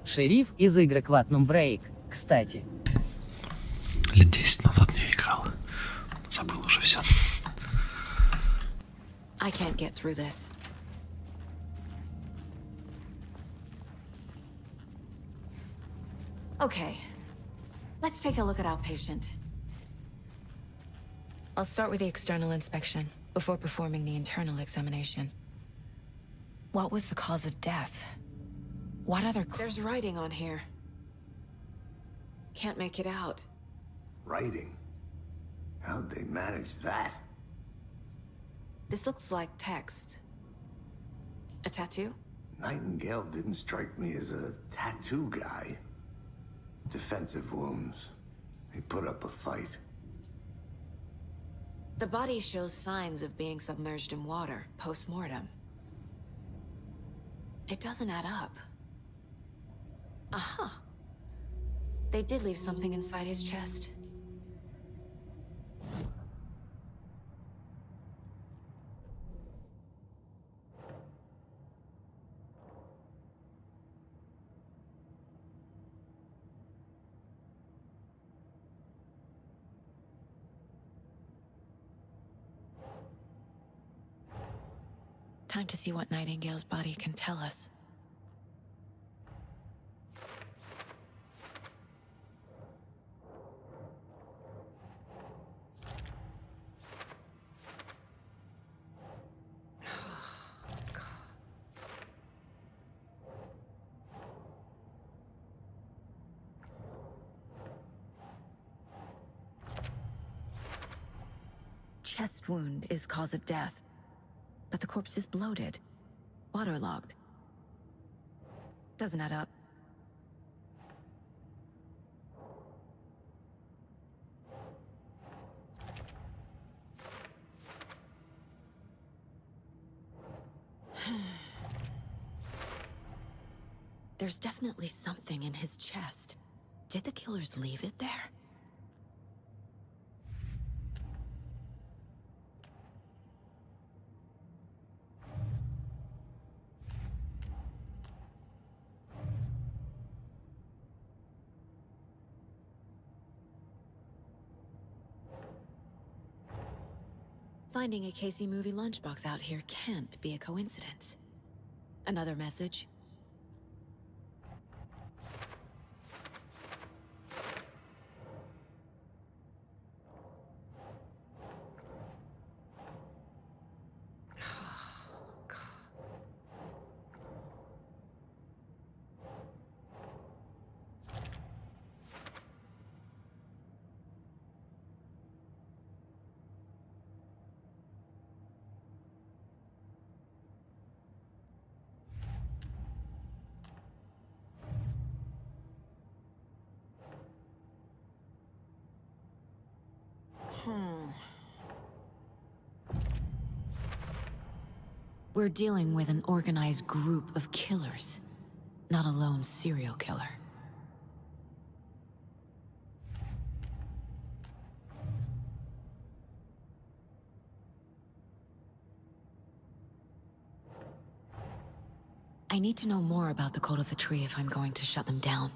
Шериф из игры Quantum Break, кстати. Лет 10 назад в нее играл. Забыл уже все. I can't get through this. Okay. Let's take a look at our patient. I'll start with the external inspection before performing the internal examination. What was the cause of death? What other... There's writing on here. Can't make it out. Writing? How'd they manage that? This looks like text. A tattoo? Nightingale didn't strike me as a tattoo guy. Defensive wounds. He put up a fight. The body shows signs of being submerged in water, post-mortem. It doesn't add up. Aha. They did leave something inside his chest. Time to see what Nightingale's body can tell us. Chest wound is cause of death, but the corpse is bloated, waterlogged. Doesn't add up. There's definitely something in his chest. Did the killers leave it there? Finding a Casey movie lunchbox out here can't be a coincidence. Another message? We're dealing with an organized group of killers, not a lone serial killer. I need to know more about the Code of the Tree if I'm going to shut them down.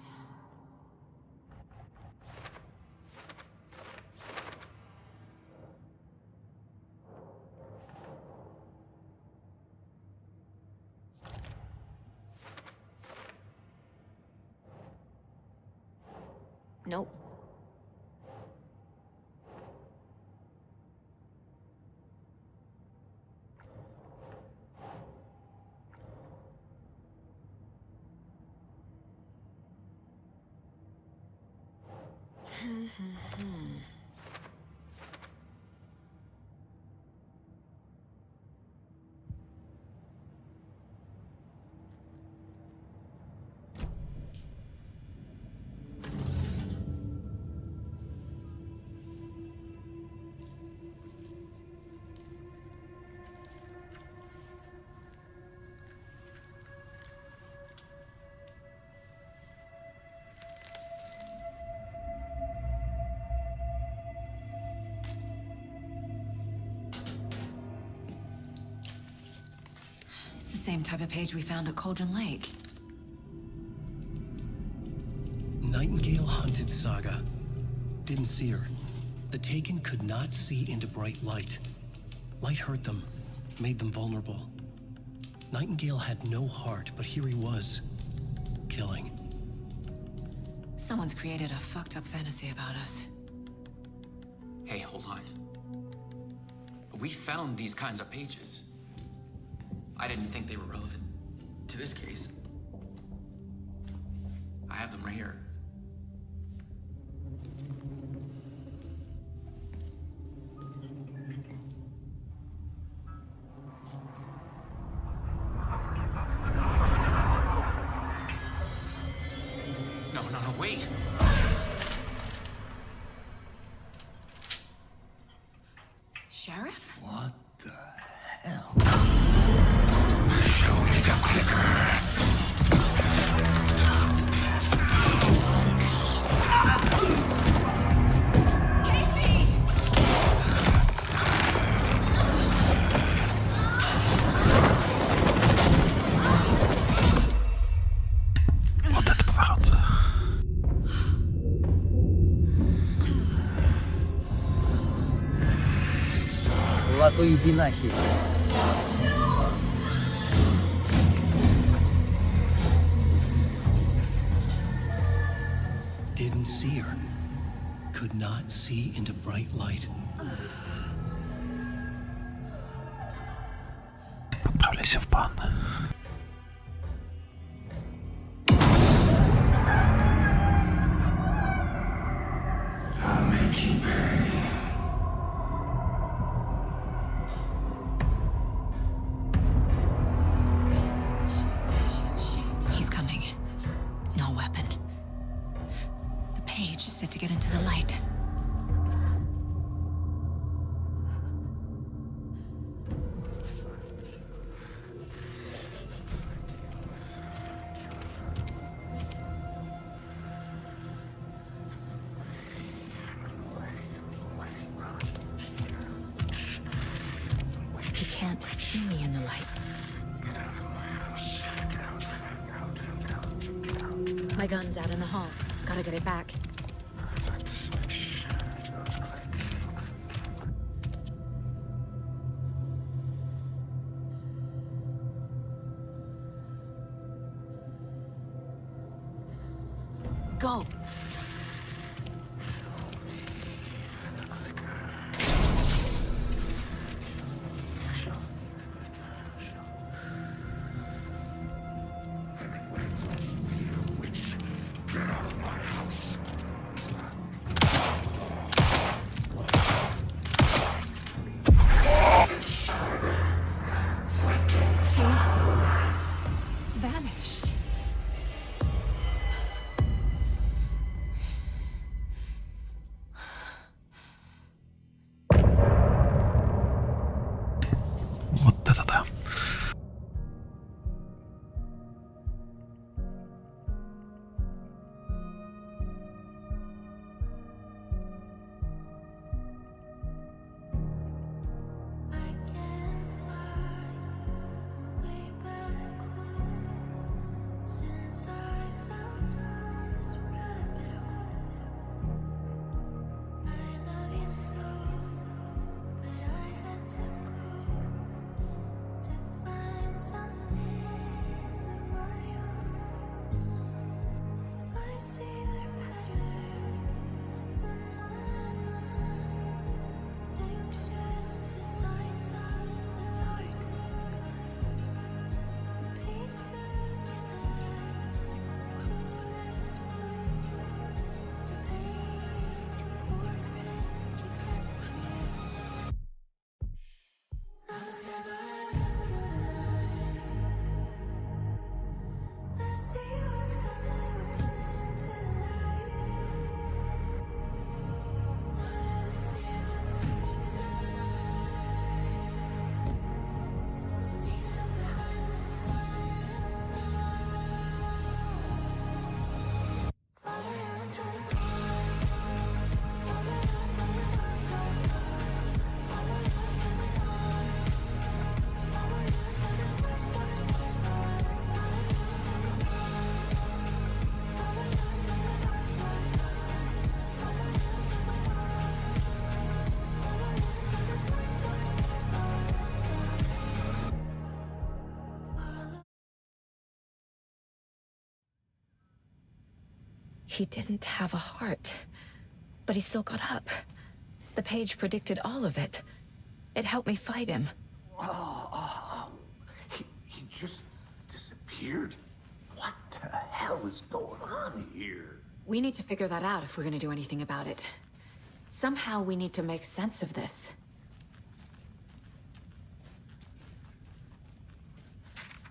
Nope. Same type of page we found at Cauldron Lake. Nightingale hunted Saga. Didn't see her. The Taken could not see into bright light. Light hurt them, made them vulnerable. Nightingale had no heart, but here he was, killing. Someone's created a fucked up fantasy about us. Hey, hold on. We found these kinds of pages. I didn't think they were relevant to this case. I have them right here. No, wait. Sheriff? What the hell? Show me the clicker. Вот это поворот. Лату, иди нахер. see her, could not see into bright light. Отправляйся в бан. I'll make you pay. He's coming. No weapon. The page is set to get into the light. He can't see me in the light. My gun's out in the hall. Gotta get it back. Go! Vanished. Вот это да. He didn't have a heart, but he still got up. The page predicted all of it. It helped me fight him. He just disappeared? What the hell is going on here? We need to figure that out if we're gonna do anything about it. Somehow we need to make sense of this.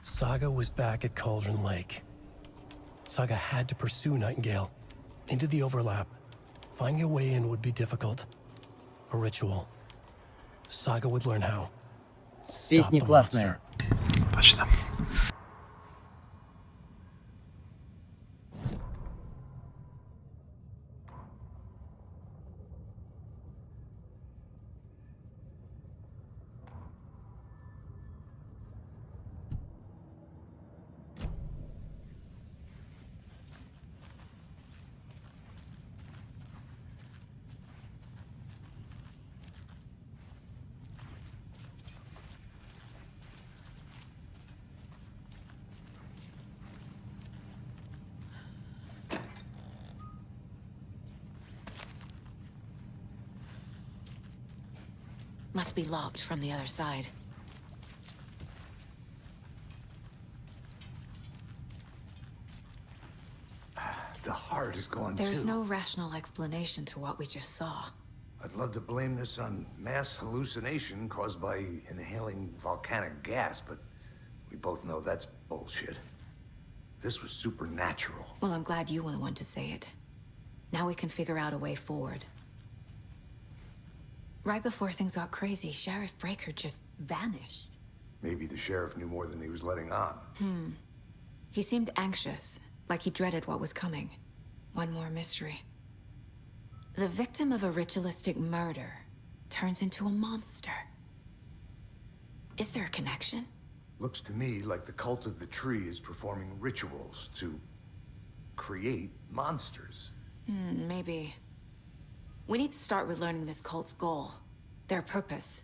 Saga was back at Cauldron Lake. Saga had to pursue Nightingale into the overlap. Finding a way in would be difficult. A ritual. Saga would learn how. Песни классные. Точно. Must be locked from the other side. The heart is gone There's too. no rational explanation to what we just saw. I'd love to blame this on mass hallucination caused by inhaling volcanic gas, but we both know that's bullshit. This was supernatural. Well, I'm glad you were the one to say it. Now we can figure out a way forward. Right before things got crazy, Sheriff Breaker just vanished. Maybe the sheriff knew more than he was letting on. He seemed anxious, like he dreaded what was coming. One more mystery. The victim of a ritualistic murder turns into a monster. Is there a connection? Looks to me like the cult of the tree is performing rituals to create monsters. Maybe. We need to start with learning this cult's goal, their purpose.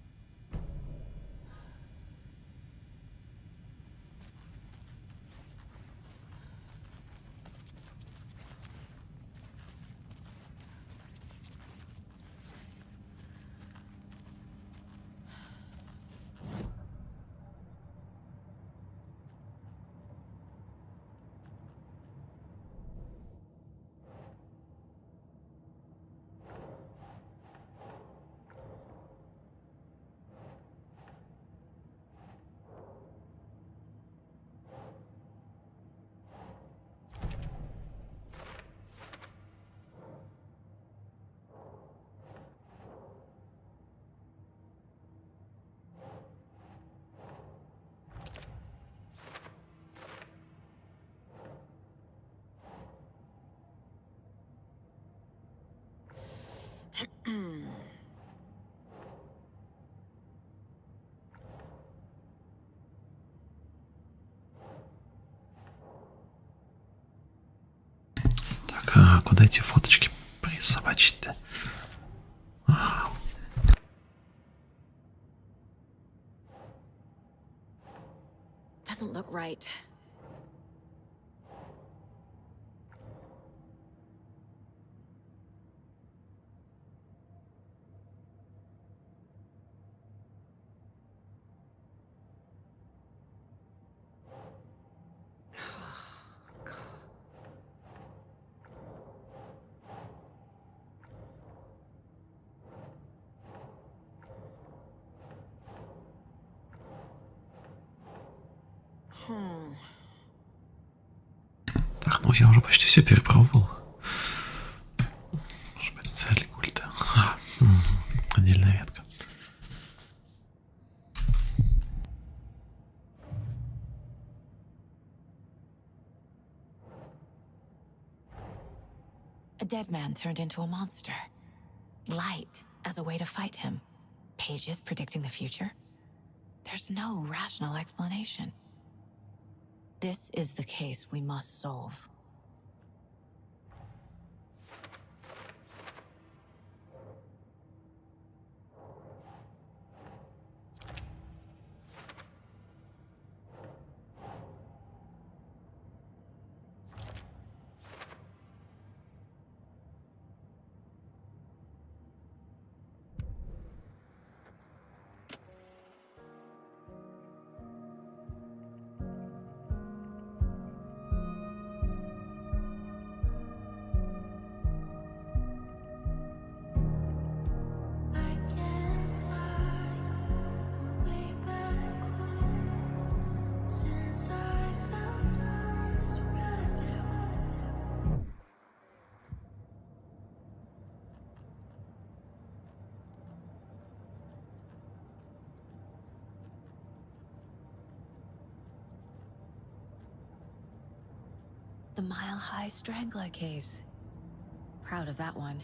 Так, а куда эти фоточки присобачить-то? Ага. Doesn't look right. Так, ну я уже почти все перепробовал. Может быть, цель культа. Отдельная ветка. A dead man turned into a monster. Light as a way to fight him. Pages predicting the future? There's no rational explanation. This is the case we must solve. The mile-high strangler case. Proud of that one.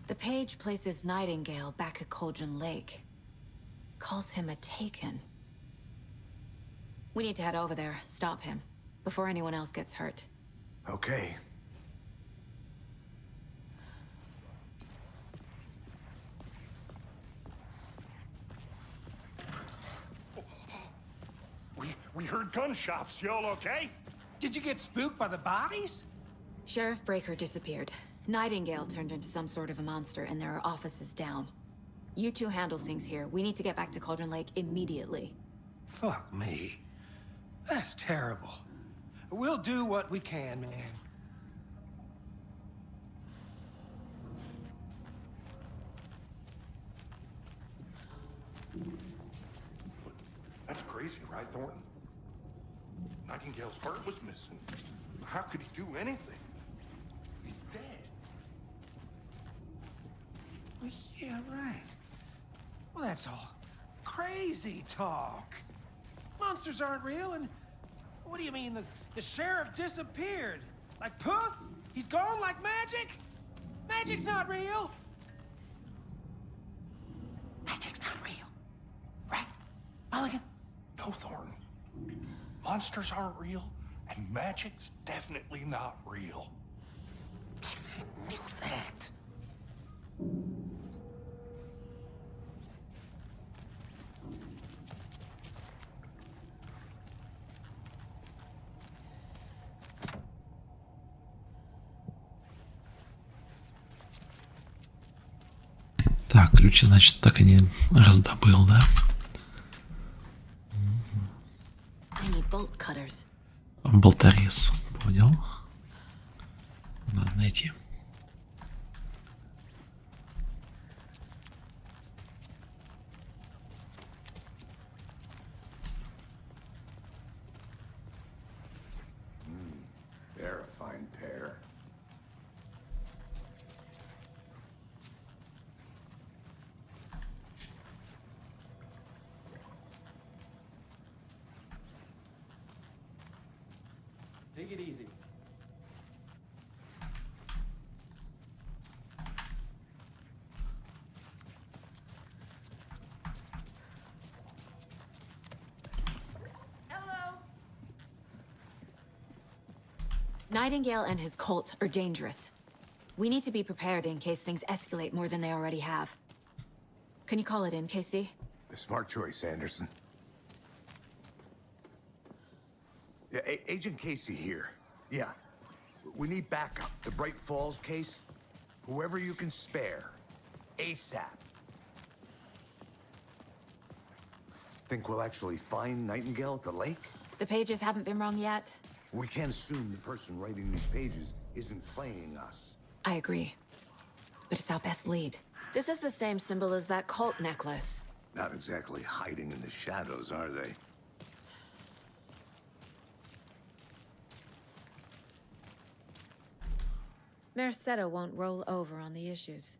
The page places Nightingale back at Cauldron Lake. Calls him a Taken. We need to head over there, stop him, before anyone else gets hurt. Okay. We heard gunshots. Y'all okay? Did you get spooked by the bodies? Sheriff Breaker disappeared. Nightingale turned into some sort of a monster, and there are offices down. You two handle things here. We need to get back to Cauldron Lake immediately. Fuck me. That's terrible. We'll do what we can, man. That's crazy, right, Thornton? Nightingale's heart was missing. How could he do anything? He's dead. Well, yeah, right. Well, that's all crazy talk. Monsters aren't real, and what do you mean the sheriff disappeared? Like poof? He's gone like magic? Magic's not real. Magic's not real. Right? Mulligan? No, Thornton. Monsters aren't real, and magic's definitely not real. I knew that. Так, ключи, значит, так и не раздобыл, да? Болторез, понял. Надо найти. They're a fine pair. Take it easy. Hello. Nightingale and his cult are dangerous. We need to be prepared in case things escalate more than they already have. Can you call it in, Casey? A smart choice, Anderson. Yeah, Agent Casey here. Yeah. We need backup. The Braight-Fall's case. Whoever you can spare. ASAP. Think we'll actually find Nightingale at the lake? The pages haven't been wrong yet. We can't assume the person writing these pages isn't playing us. I agree. But it's our best lead. This is the same symbol as that cult necklace. Not exactly hiding in the shadows, are they? Mercado won't roll over on the issues.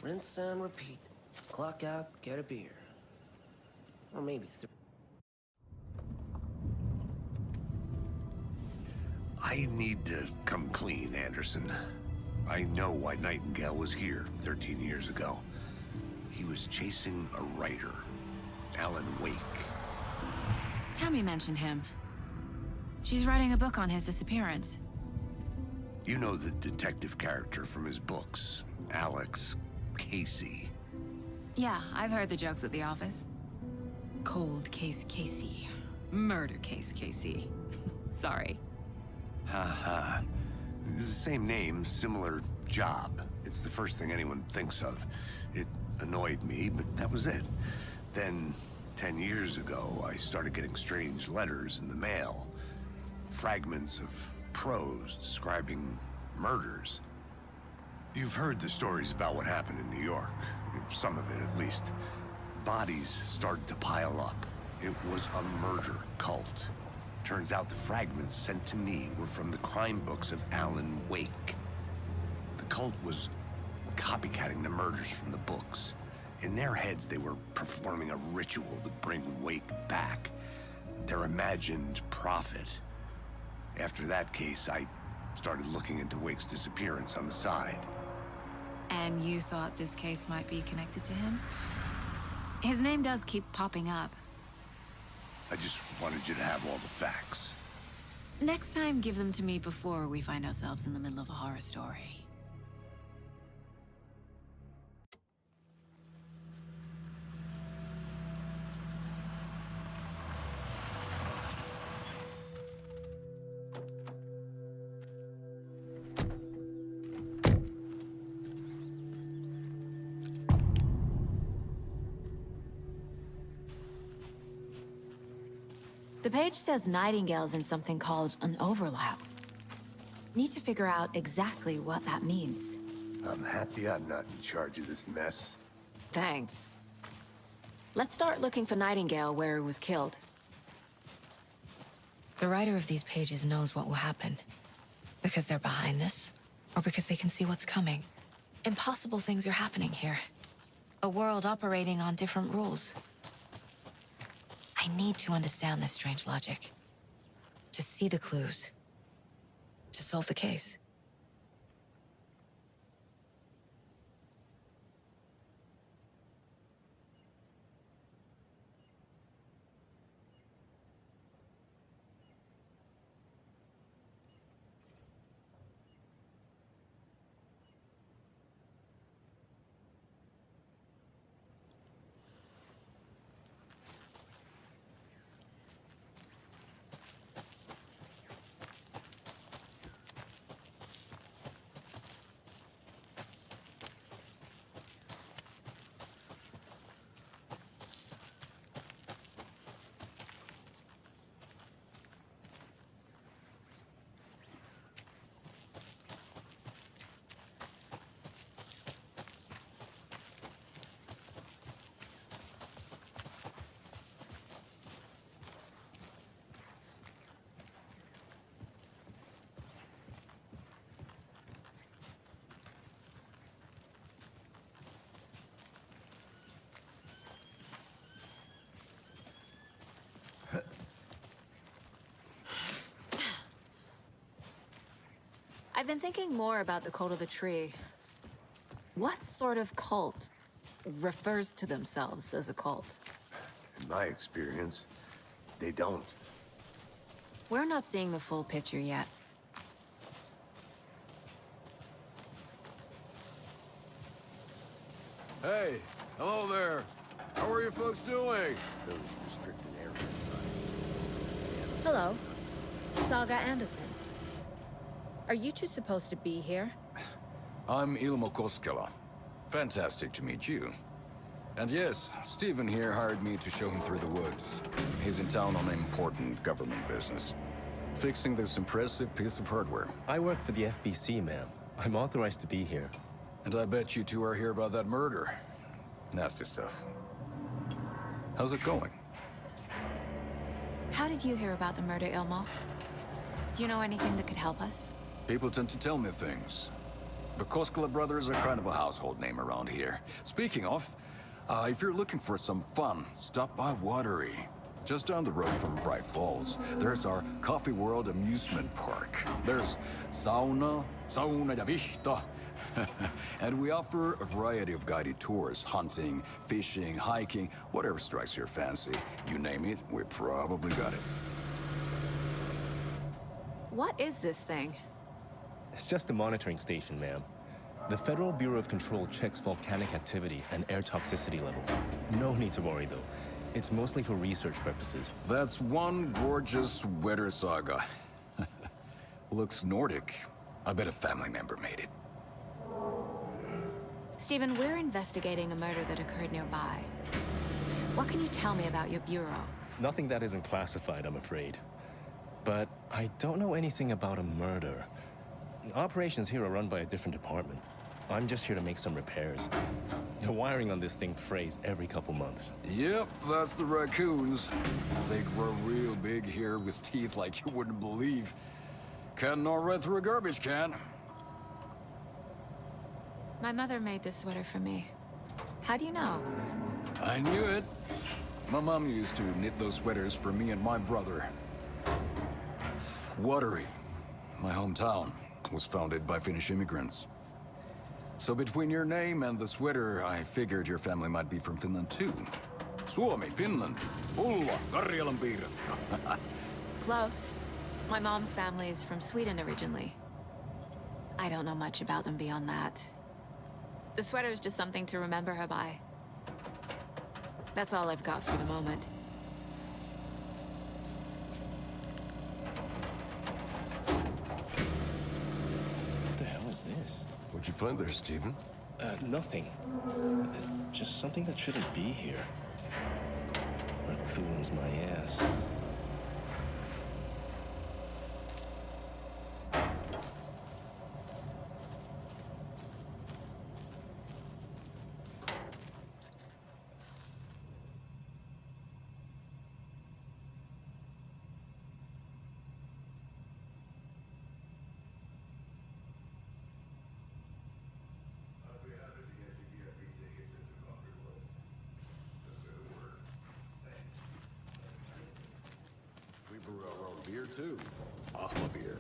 Rinse and repeat. Clock out, get a beer. Or maybe three. I need to come clean, Anderson. I know why Nightingale was here 13 years ago. He was chasing a writer, Alan Wake. Tammy mentioned him. She's writing a book on his disappearance. You know the detective character from his books, Alex Casey. Yeah, I've heard the jokes at the office. Cold case Casey. Murder case Casey. Sorry. Haha. It's the same name, similar job. It's the first thing anyone thinks of. It annoyed me, but that was it. Then, 10 years ago, I started getting strange letters in the mail. Fragments of prose describing murders. You've heard the stories about what happened in New York. Some of it, at least. Bodies started to pile up. It was a murder cult. Turns out the fragments sent to me were from the crime books of Alan Wake. The cult was copycatting the murders from the books. In their heads, they were performing a ritual to bring Uэйк back. Their imagined prophet. After that case, I started looking into Uэйk's disappearance on the side. And you thought this case might be connected to him? His name does keep popping up. I just wanted you to have all the facts. Next time, give them to me before we find ourselves in the middle of a horror story. The page says Nightingale's in something called an overlap. Need to figure out exactly what that means. I'm happy I'm not in charge of this mess. Thanks. Let's start looking for Nightingale where he was killed. The writer of these pages knows what will happen. Because they're behind this, or because they can see what's coming. Impossible things are happening here. A world operating on different rules. I need to understand this strange logic. To see the clues. To solve the case. I've been thinking more about the cult of the tree. What sort of cult refers to themselves as a cult? In my experience, they don't. We're not seeing the full picture yet. Hey, hello there. How are you folks doing? Those restricted areas. Hello. Sagу Андерсон. Are you two supposed to be here? I'm Ilmo Koskela. Fantastic to meet you. And yes, Stephen here hired me to show him through the woods. He's in town on important government business. Fixing this impressive piece of hardware. I work for the FBC, ma'am. I'm authorized to be here. And I bet you two are here about that murder. Nasty stuff. How's it going? How did you hear about the murder, Ilmo? Do you know anything that could help us? People tend to tell me things. The Koskela brothers are kind of a household name around here. Speaking of, if you're looking for some fun, stop by Watery. Just down the road from Brайt-Folls, there's our Coffee World amusement park. There's sauna ja vihta. And we offer a variety of guided tours, hunting, fishing, hiking, whatever strikes your fancy. You name it, we probably got it. What is this thing? It's just a monitoring station, ma'am. The Federal Bureau of Control checks volcanic activity and air toxicity levels. No need to worry, though. It's mostly for research purposes. That's one gorgeous weather saga. Looks Nordic. I bet a family member made it. Stephen, we're investigating a murder that occurred nearby. What can you tell me about your bureau? Nothing that isn't classified, I'm afraid. But I don't know anything about a murder. Operations here are run by a different department. I'm just here to make some repairs. The wiring on this thing frays every couple months. Yep, that's the raccoons. They grow real big here with teeth like you wouldn't believe. Can't gnaw right through a garbage can. My mother made this sweater for me. How do you know? I knew it. My mom used to knit those sweaters for me and my brother. Watery, my hometown, was founded by Finnish immigrants. So between your name and the sweater, I figured your family might be from Finland too. Suomi, Finland, Ulla, Karjalan piirrettä. Close. My mom's family is from Sweden originally. I don't know much about them beyond that. The sweater is just something to remember her by. That's all I've got for the moment. What the hell is this? What'd you find there, Stephen? Nothing. Just something that shouldn't be here. Raccoons my ass. We brew our own beer too. Ahma beer.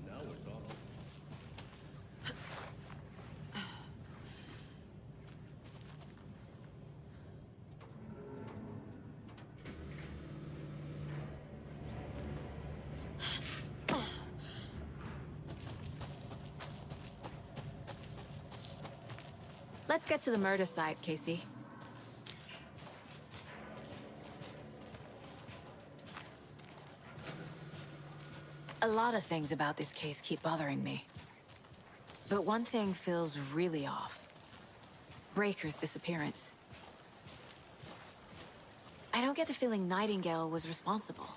Now it's all. Let's get to the murder site, Casey. A lot of things about this case keep bothering me. But one thing feels really off. Breaker's disappearance. I don't get the feeling Nightingale was responsible.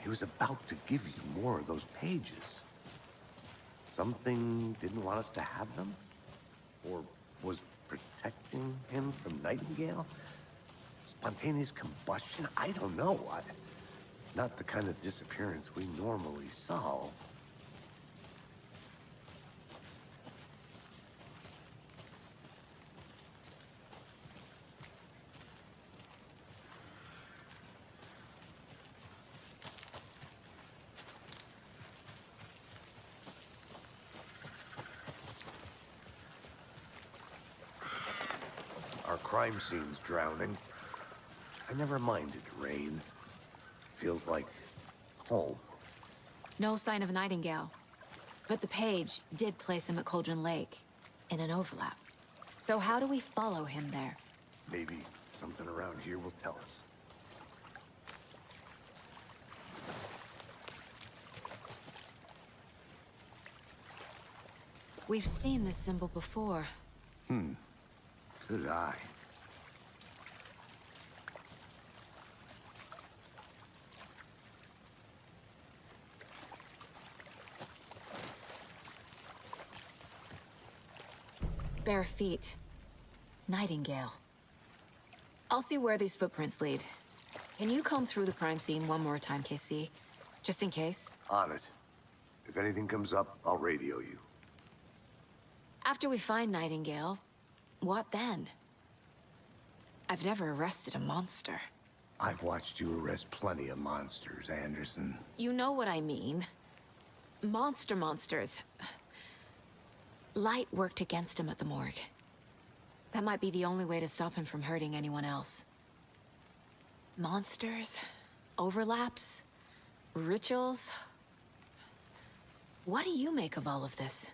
He was about to give you more of those pages. Something didn't want us to have them? Or was protecting him from Nightingale? Spontaneous combustion? I don't know. Not the kind of disappearance we normally solve. Our crime scene's drowning. I never minded rain. Feels like home. No sign of Nightingale. But the page did place him at Cauldron Lake, in an overlap. So how do we follow him there? Maybe something around here will tell us. We've seen this symbol before. Good eye. Bare feet. Nightingale. I'll see where these footprints lead. Can you comb through the crime scene one more time, KC? Just in case? On it. If anything comes up, I'll radio you. After we find Nightingale, what then? I've never arrested a monster. I've watched you arrest plenty of monsters, Anderson. You know what I mean. Monsters. Light worked against him at the morgue. That might be the only way to stop him from hurting anyone else. Monsters? Overlaps? Rituals? What do you make of all of this?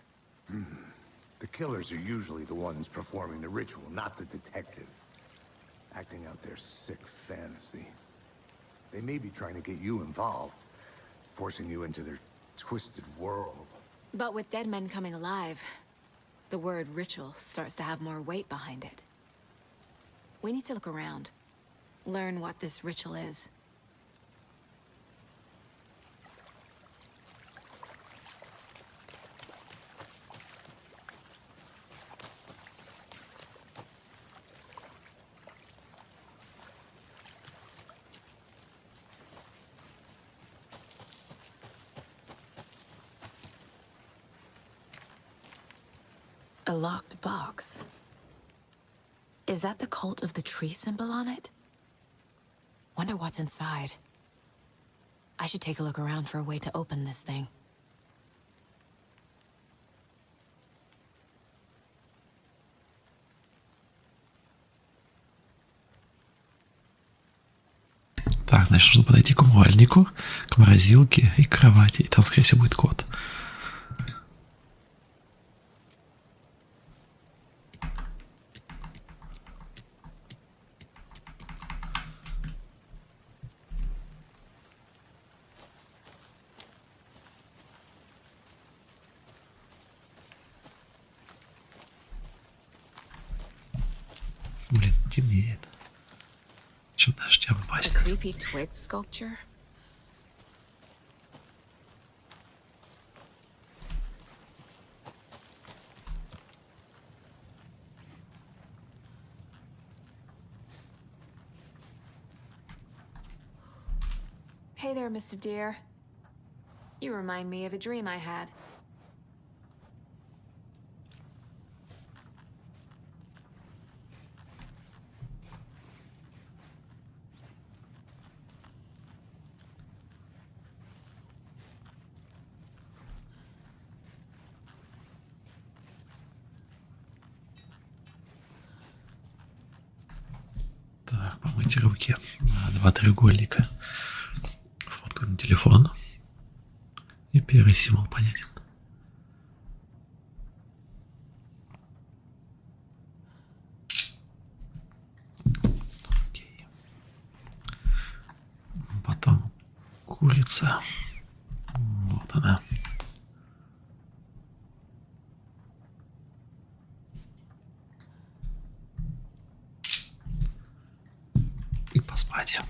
The killers are usually the ones performing the ritual, not the detective. Acting out their sick fantasy. They may be trying to get you involved, forcing you into their twisted world. But with dead men coming alive, the word ritual starts to have more weight behind it. We need to look around. Learn what this ritual is. A locked box. Is that the cult of the tree symbol on it? Wonder what's inside. I should take a look around for a way to open this thing. Так, значит, нужно подойти к умывальнику, к морозилке и к кровати. И там, скорее всего, будет кот. Блин, темнеет. Чем дождя упасть? The creepy twig sculpture. Hey there, Mr. Deer. You remind me of a dream I had. Так, помыть руки. 2 треугольника. Фотку на телефон. И первый символ понятен. Окей. Потом курица. Вот она. И поспать.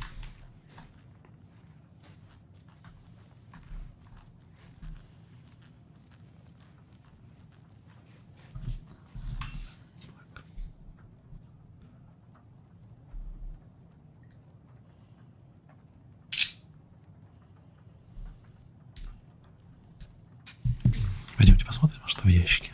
Пойдемте посмотрим, что в ящике.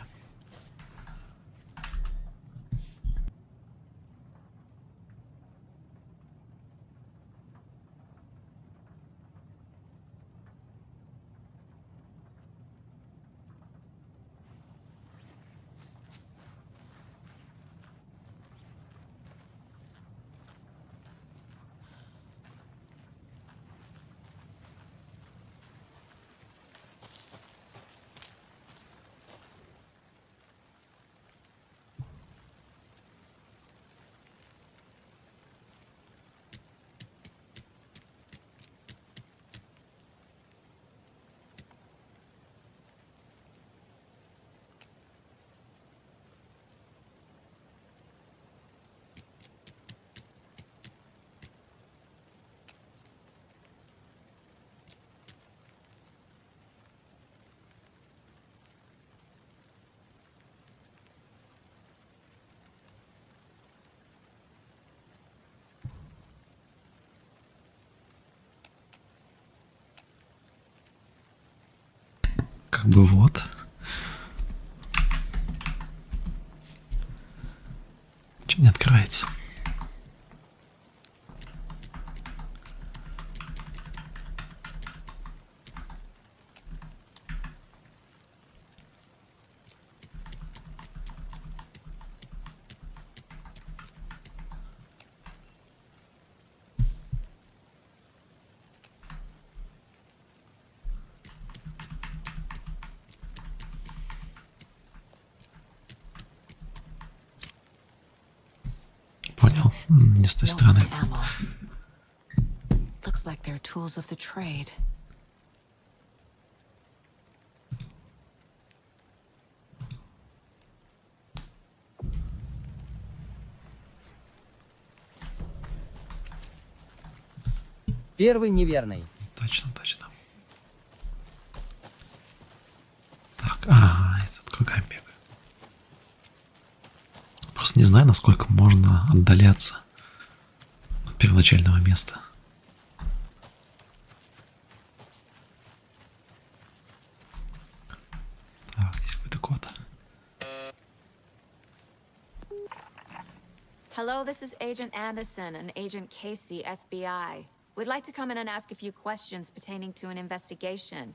Как бы вот. Чем не открывается? Понял. Не с той стороны. Looks like they're tools of the trade. Первый неверный. Точно, точно. Так, ага, я тут кругами бегаю. Просто не знаю, насколько можно отдаляться от первоначального места. Так, есть какой-то код. Hello, this is Agent Anderson and Agent Casey, FBI. We'd like to come in and ask a few questions pertaining to an investigation.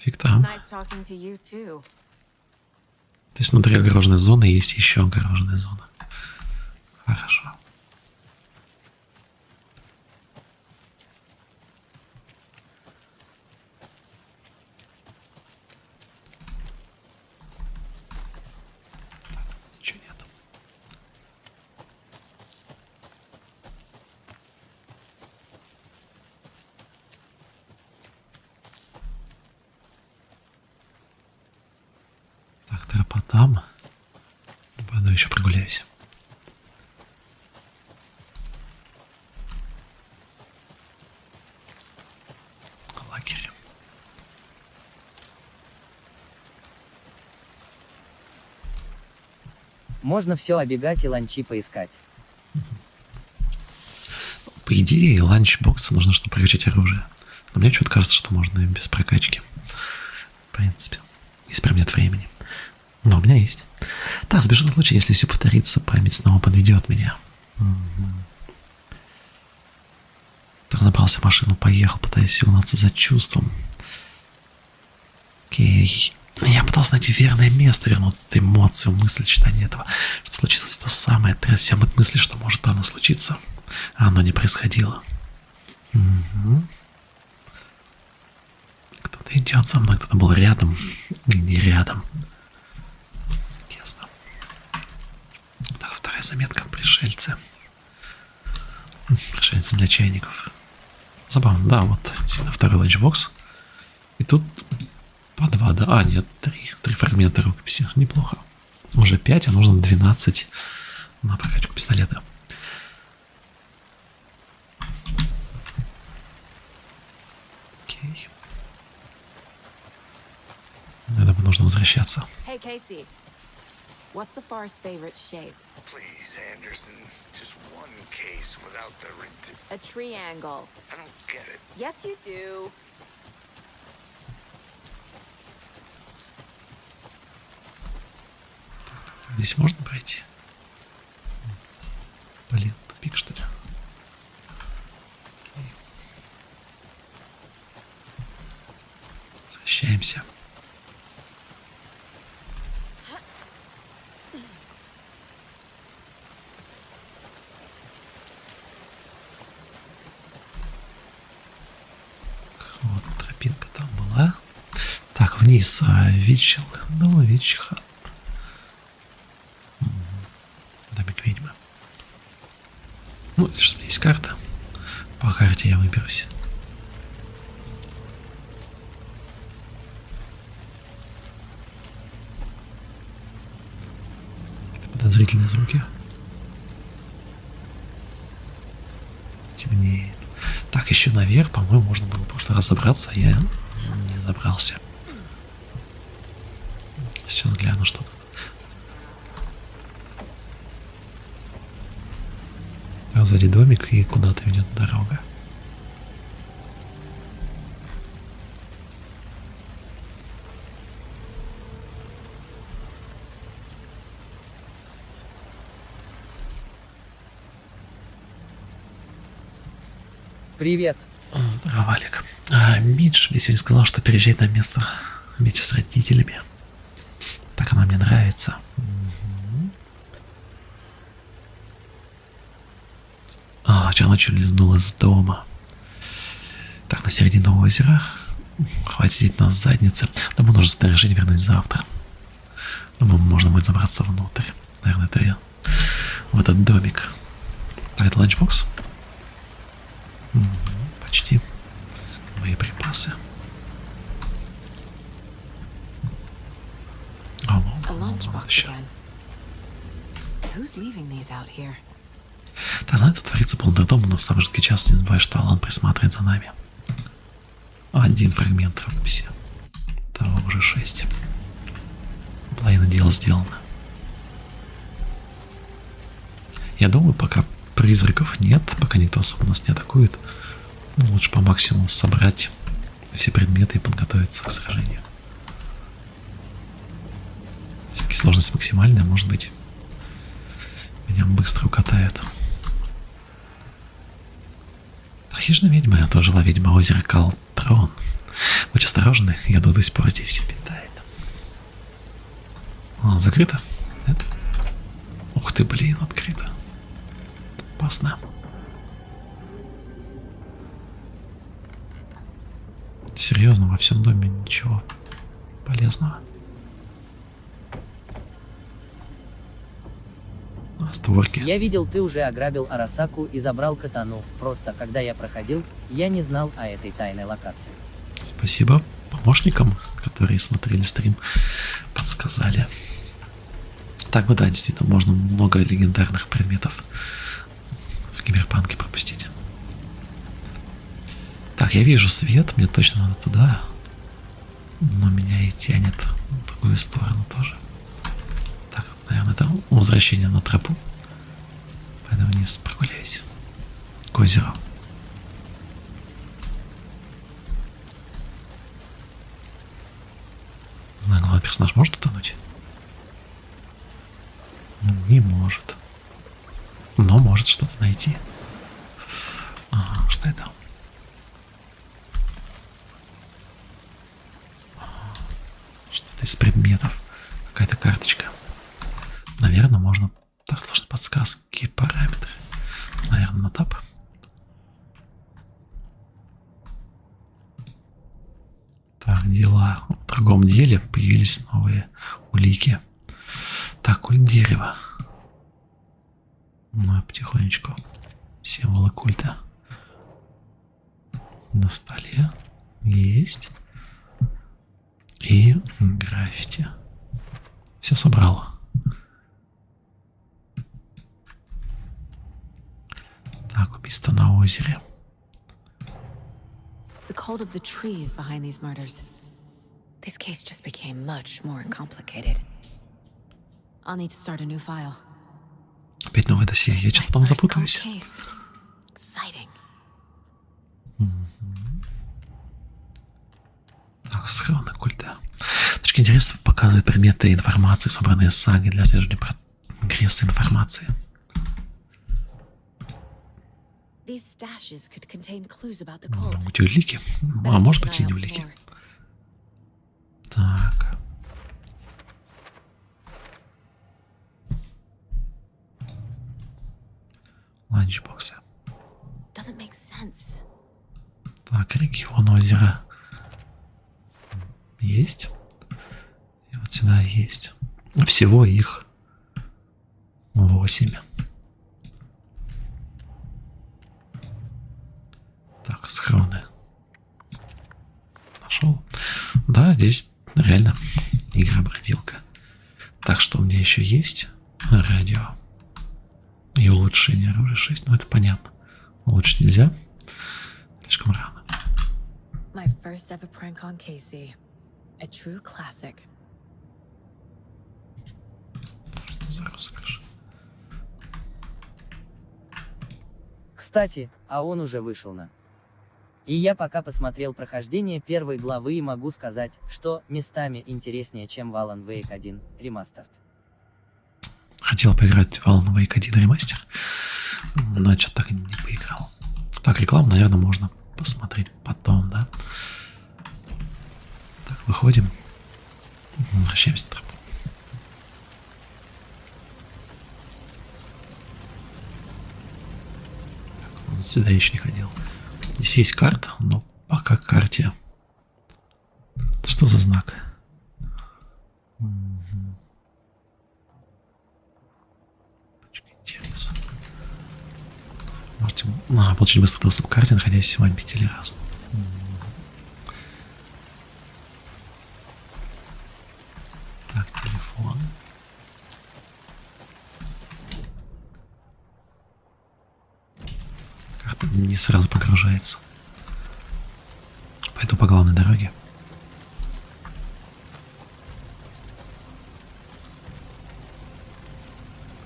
Фиг там. Nice talking to you too. То есть внутри огороженной зоны есть еще огороженная зона. Хорошо. Ничего нет. Так, тропа там. Пойду еще прогуляюсь. Лагерь. Можно все обегать и ланчи поискать. По идее, ланчбоксы нужно, чтобы прокачать оружие. Но мне что-то кажется, что можно и без прокачки. В принципе. Если прям нет времени. Но у меня есть. Так, сбежу на случай, если все повторится, память снова подведет меня. Так, забрался в машину, поехал, пытаясь угнаться за чувством. Окей. Я пытался найти верное место, вернуть эту эмоцию, мысль, читание этого. Что случилось то самое, трясся от мысли, что может оно случиться. А оно не происходило. Кто-то идет за мной, кто-то был рядом и не рядом. Ясно. Так, вторая заметка. Пришельцы. Пришельцы для чайников. Забавно, да, вот именно второй ланчбокс. И тут по 2, да. А, нет, 3. 3 фрагмента рукописи. Неплохо. Уже 5, а нужно 12 на прокачку пистолета. Окей. Я думаю, нужно возвращаться. Hey, Casey. What's the far's favorite shape? Please, Anderson, just one case without the A triangle. I don't get it. Yes, you do. Здесь можно пройти? Блин, тупик, что ли? Возвращаемся. Вот тропинка там была. Так, вниз. Вичел. Ну, Вичха. Домик ведьмы. Ну, если что, у меня есть карта. По карте я выберусь. Это подозрительные звуки. Темнеет. Так, еще наверх, по-моему, можно было в прошлый раз забраться, а я не забрался. Сейчас гляну, что тут. Так, сзади домик и куда-то ведет дорога. Привет. Здорово, Алик. Мидж мне сегодня сказала, что переезжает на место вместе с родителями. Так она мне нравится. Вчера ночью лизнула из дома. Так, на середине озера. Хватит сидеть на заднице. Думаю, нужно снаряжение вернуть завтра. Думаю, можно будет забраться внутрь. Наверное, это я. В этот домик. Так, это ланчбокс? Почти. Мои припасы. Еще. Так, знаете, тут творится полный дом, но в самый жуткий час не забывай, что Алан присматривает за нами. Один фрагмент рукописи. Того уже 6. Половина дела сделана. Я думаю, пока призраков нет, пока никто особо нас не атакует, лучше по максимуму собрать все предметы и подготовиться к сражению. Все-таки сложность максимальная, может быть. Меня быстро укатают. Хищная ведьма, я тоже жила ведьма озера Калтрон. Будь осторожны, я до сих пор здесь питает. Закрыто? Нет? Ух ты, блин, открыто. Опасно. Серьезно, во всем доме ничего полезного. Створки. Я видел, ты уже ограбил Арасаку и забрал катану. Просто, когда я проходил, я не знал о этой тайной локации. Спасибо помощникам, которые смотрели стрим, подсказали. Так, да, действительно, можно много легендарных предметов в киберпанке пропустить. Так, я вижу свет, мне точно надо туда. Но меня и тянет в другую сторону тоже. Так, наверное, это возвращение на тропу. Пойду вниз прогуляюсь. К озеру. Знаю, главный персонаж может утонуть? Не может. Но может что-то найти. Ага, что это? Что-то из предметов. Какая-то карточка. Наверное, можно... Так, должны подсказки, параметры. Наверное, на тап. Так, дела. В другом деле появились новые улики. Так, культ дерева. Ну, потихонечку. Символы культа. На столе. Есть. И граффити. Все собрал. Так, убийство на озере. The cult of the tree is behind these murders. This case just became much more complicated. I'll need to start a new file. Опять новое досье, я что-то там запутаюсь. Exciting. Так, схроны культа. Точки интересов показывают предметы информации, собранные с сагой для отслеживания прогресса информации. Может быть, улики? А может быть и не улики. Так. Ланчбоксы. Так, регион озера. Есть. И вот сюда есть. Всего их 8. Так, схроны. Нашел. Да, здесь реально игра-бродилка. Так, что у меня еще есть? Радио. И улучшение оружия 6. Ну, это понятно. Улучшить нельзя. Слишком рано. My first ever prank on Casey. A true classic. Что за роскошь? Кстати, а он уже вышел на. И я пока посмотрел прохождение первой главы и могу сказать, что местами интереснее, чем в Алан Уэйк 1 ремастер. Хотел поиграть в Алан Уэйк 1 ремастер, но что-то так и не поиграл. Так, рекламу, наверное, можно посмотреть потом, да? Так, выходим. Возвращаемся на тропу. Так, сюда еще не ходил. Здесь есть карта, но пока к карте. Что за знак? Точка интереса. Можете получить быстрый доступ к карте, находясь в обители разума. Так, телефон. Карта не сразу погружается. Пойду по главной дороге.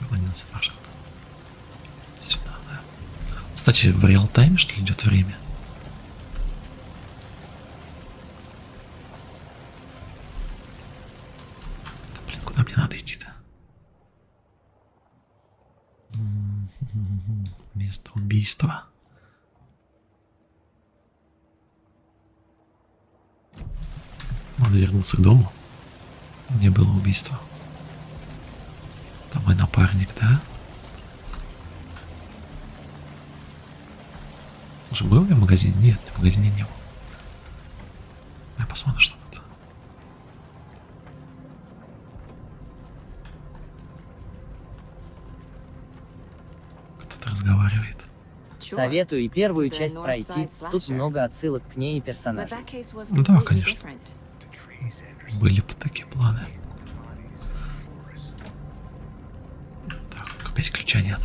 Наклонился маршрут. Сюда, да. Кстати, в реал-тайме, что ли, идет время? Место убийства. Надо вернуться к дому, где было убийство. Там мой напарник, да? Уже был я в магазине? Нет, в магазине не был. Я посмотрю, что тут. Кто-то разговаривает. Советую и первую часть пройти, тут много отсылок к ней и персонажей. Да, конечно. Были бы такие планы. Так, опять ключа нет.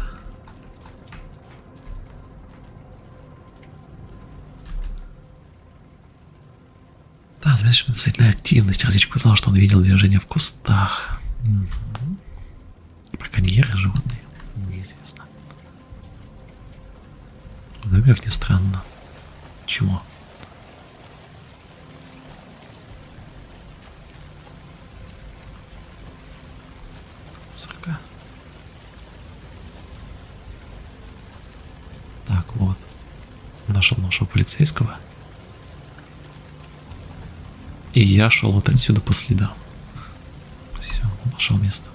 Да, замечательная достаточная активность. Различик показал, что он видел движение в кустах. Браконьеры, животные. Неизвестно. Ну, как ни странно. Чего? Мусорка. Так, вот. Нашел нашего полицейского. И я шел вот отсюда по следам. Все, нашел место.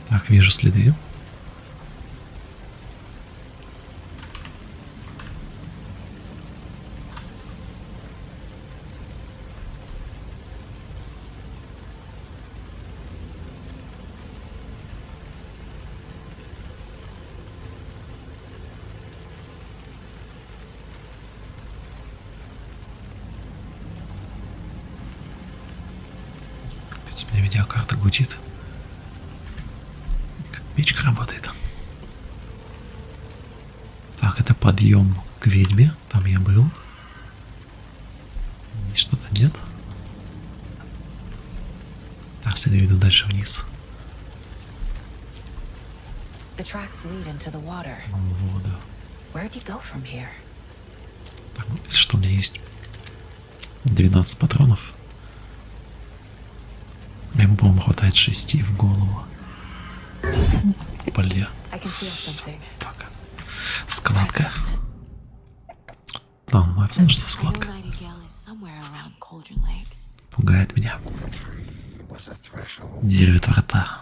Так, вижу следы. Опять у меня видеокарта гудит. Печка работает. Так, это подъем к ведьме. Там я был. Здесь что-то нет. Так, следы ведут дальше вниз. В воду. Так, если что, у меня есть 12 патронов. Ему, по-моему, хватает 6 в голову. Бля. Собака. Складка. Да, ну я посмотрю, что складка. Пугает меня. Деревит врата.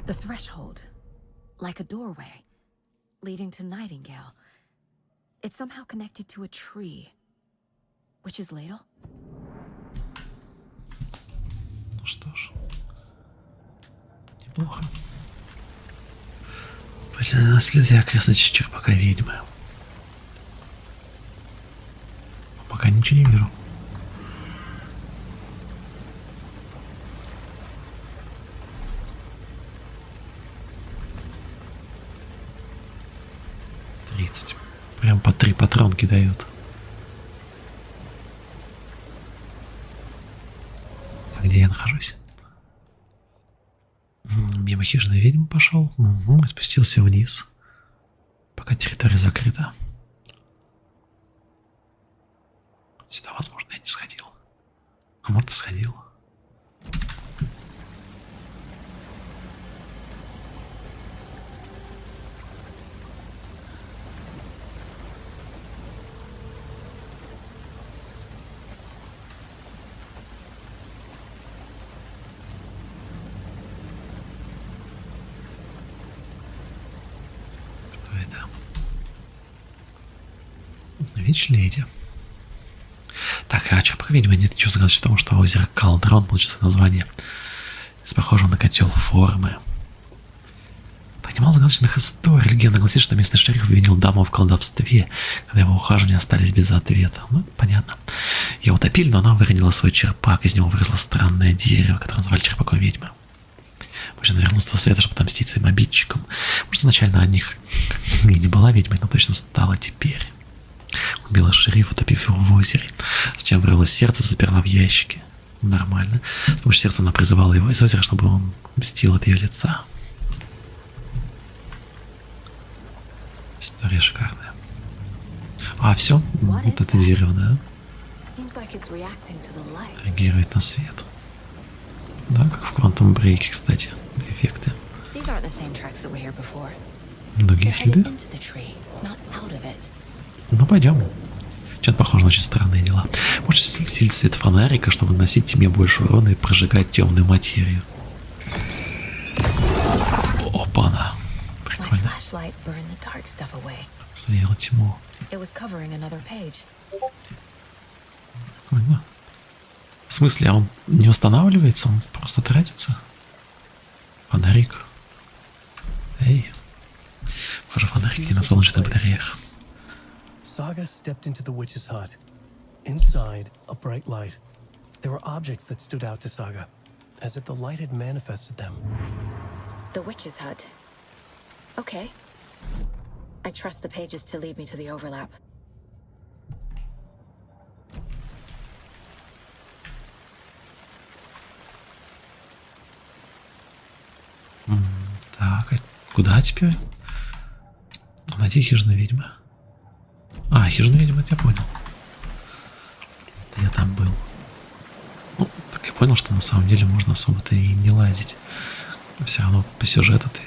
The threshold, like a doorway, leading to Nightingale. It's somehow connected to a tree. Which is ladle? Ну что ж. Неплохо. Следы окрестности черпака ведьмы. Пока ничего не вижу. Прям по 3 патронки дают. А где я нахожусь? Мимо хижины ведьмы пошел. Угу, спустился вниз. Пока территория закрыта. Сюда, возможно, я не сходил. А может, и сходил. Вич-леди. Так, а что про ведьмы? Нет ничего сказать в том, что озеро Калдрон получило свое название с похожим на котел формы. Так, немало загадочных историй. Легенда гласит, что местный шериф обвинил даму в колдовстве, когда его ухаживания остались без ответа. Ну, понятно. Ее утопили, но она выронила свой черпак. Из него выросло странное дерево, которое назвали черпаком ведьмы. Мужчина вернулся в света, чтобы отомстить своим обидчикам. Может, изначально о них и не была ведьмой, но точно стала теперь. Убила шерифа, утопив его в озере. Затем вырвала сердце, заперла в ящике. Нормально. С помощью сердца она призывала его из озера, чтобы он мстил от ее лица. История шикарная. А, все? Вот это дерево, да? Реагирует на свет. Да, как в Quantum Break, кстати. Эффекты. Другие следы? Ну, пойдем. Что-то похоже на очень странные дела. Может, стиль свет фонарика, чтобы наносить тьме больше урона и прожигать темную материю. Опа-на. Прикольно. Свел тьму. Прикольно. В смысле, а он не устанавливается? Он просто тратится? Фонарик. Эй. Похоже, фонарик не на солнечных батареях. Saga stepped into the witch's hut. Inside, a bright light. There were objects that stood out to Saga, as if the light had manifested them. The witch's hut. Okay. I trust the pages to lead me to the overlap. Так, куда теперь? Найти хижину ведьмы. А, хижину ведьмы, это я понял. Это я там был. Ну, так я понял, что на самом деле можно особо-то и не лазить. Все равно по сюжету ты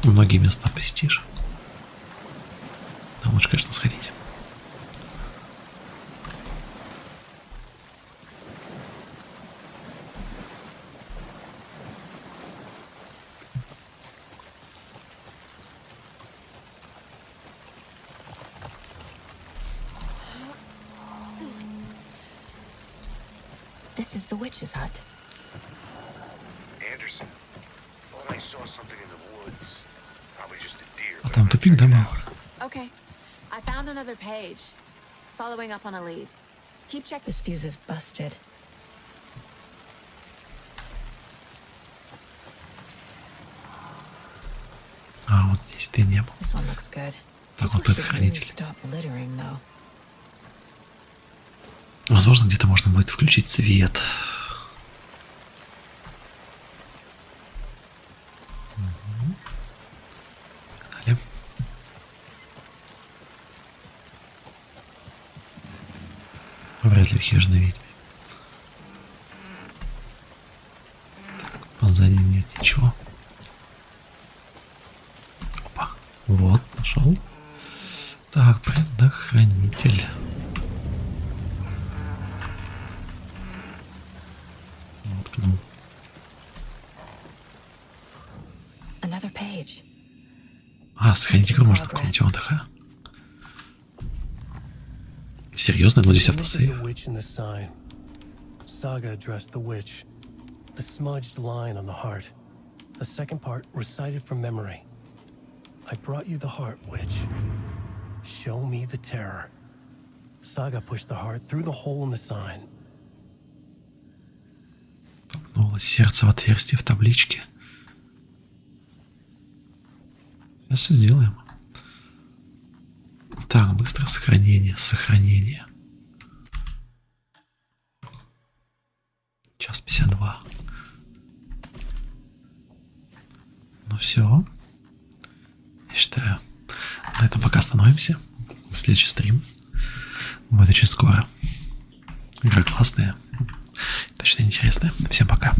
многие места посетишь. Там лучше, конечно, сходить. This is the witch's hut. Anderson, thought I saw something in the woods. Probably just a deer. А там тупик, да, был? Okay. I found another page. Following up on a lead. Keep checking. This fuse is busted. А, вот здесь ты не был. This one looks good. Так, вот это хранитель. Stop littering, though. Возможно, где-то можно будет включить свет. Погнали. Вряд ли в хижине ведьме. Так, позади нет ничего. Опа. Вот, нашел. Так, предохранитель. Воткнул. Another page. А, сохранить игру можно в комнате отдыха. Серьезно? Ну, здесь автосейв. Saga addressed the witch. The smudged line on the heart. The second part recited from memory. I brought you the heart, witch. Show me the terror. Saga pushed the heart through the hole in the sign. Толкнуло сердце в отверстие в табличке. Сейчас все сделаем. Так, быстрое сохранение. Сохранение. Час 52. Ну все. Я считаю, на этом пока остановимся. Следующий стрим будет очень скоро. Игра классная. Точно интересная. Всем пока.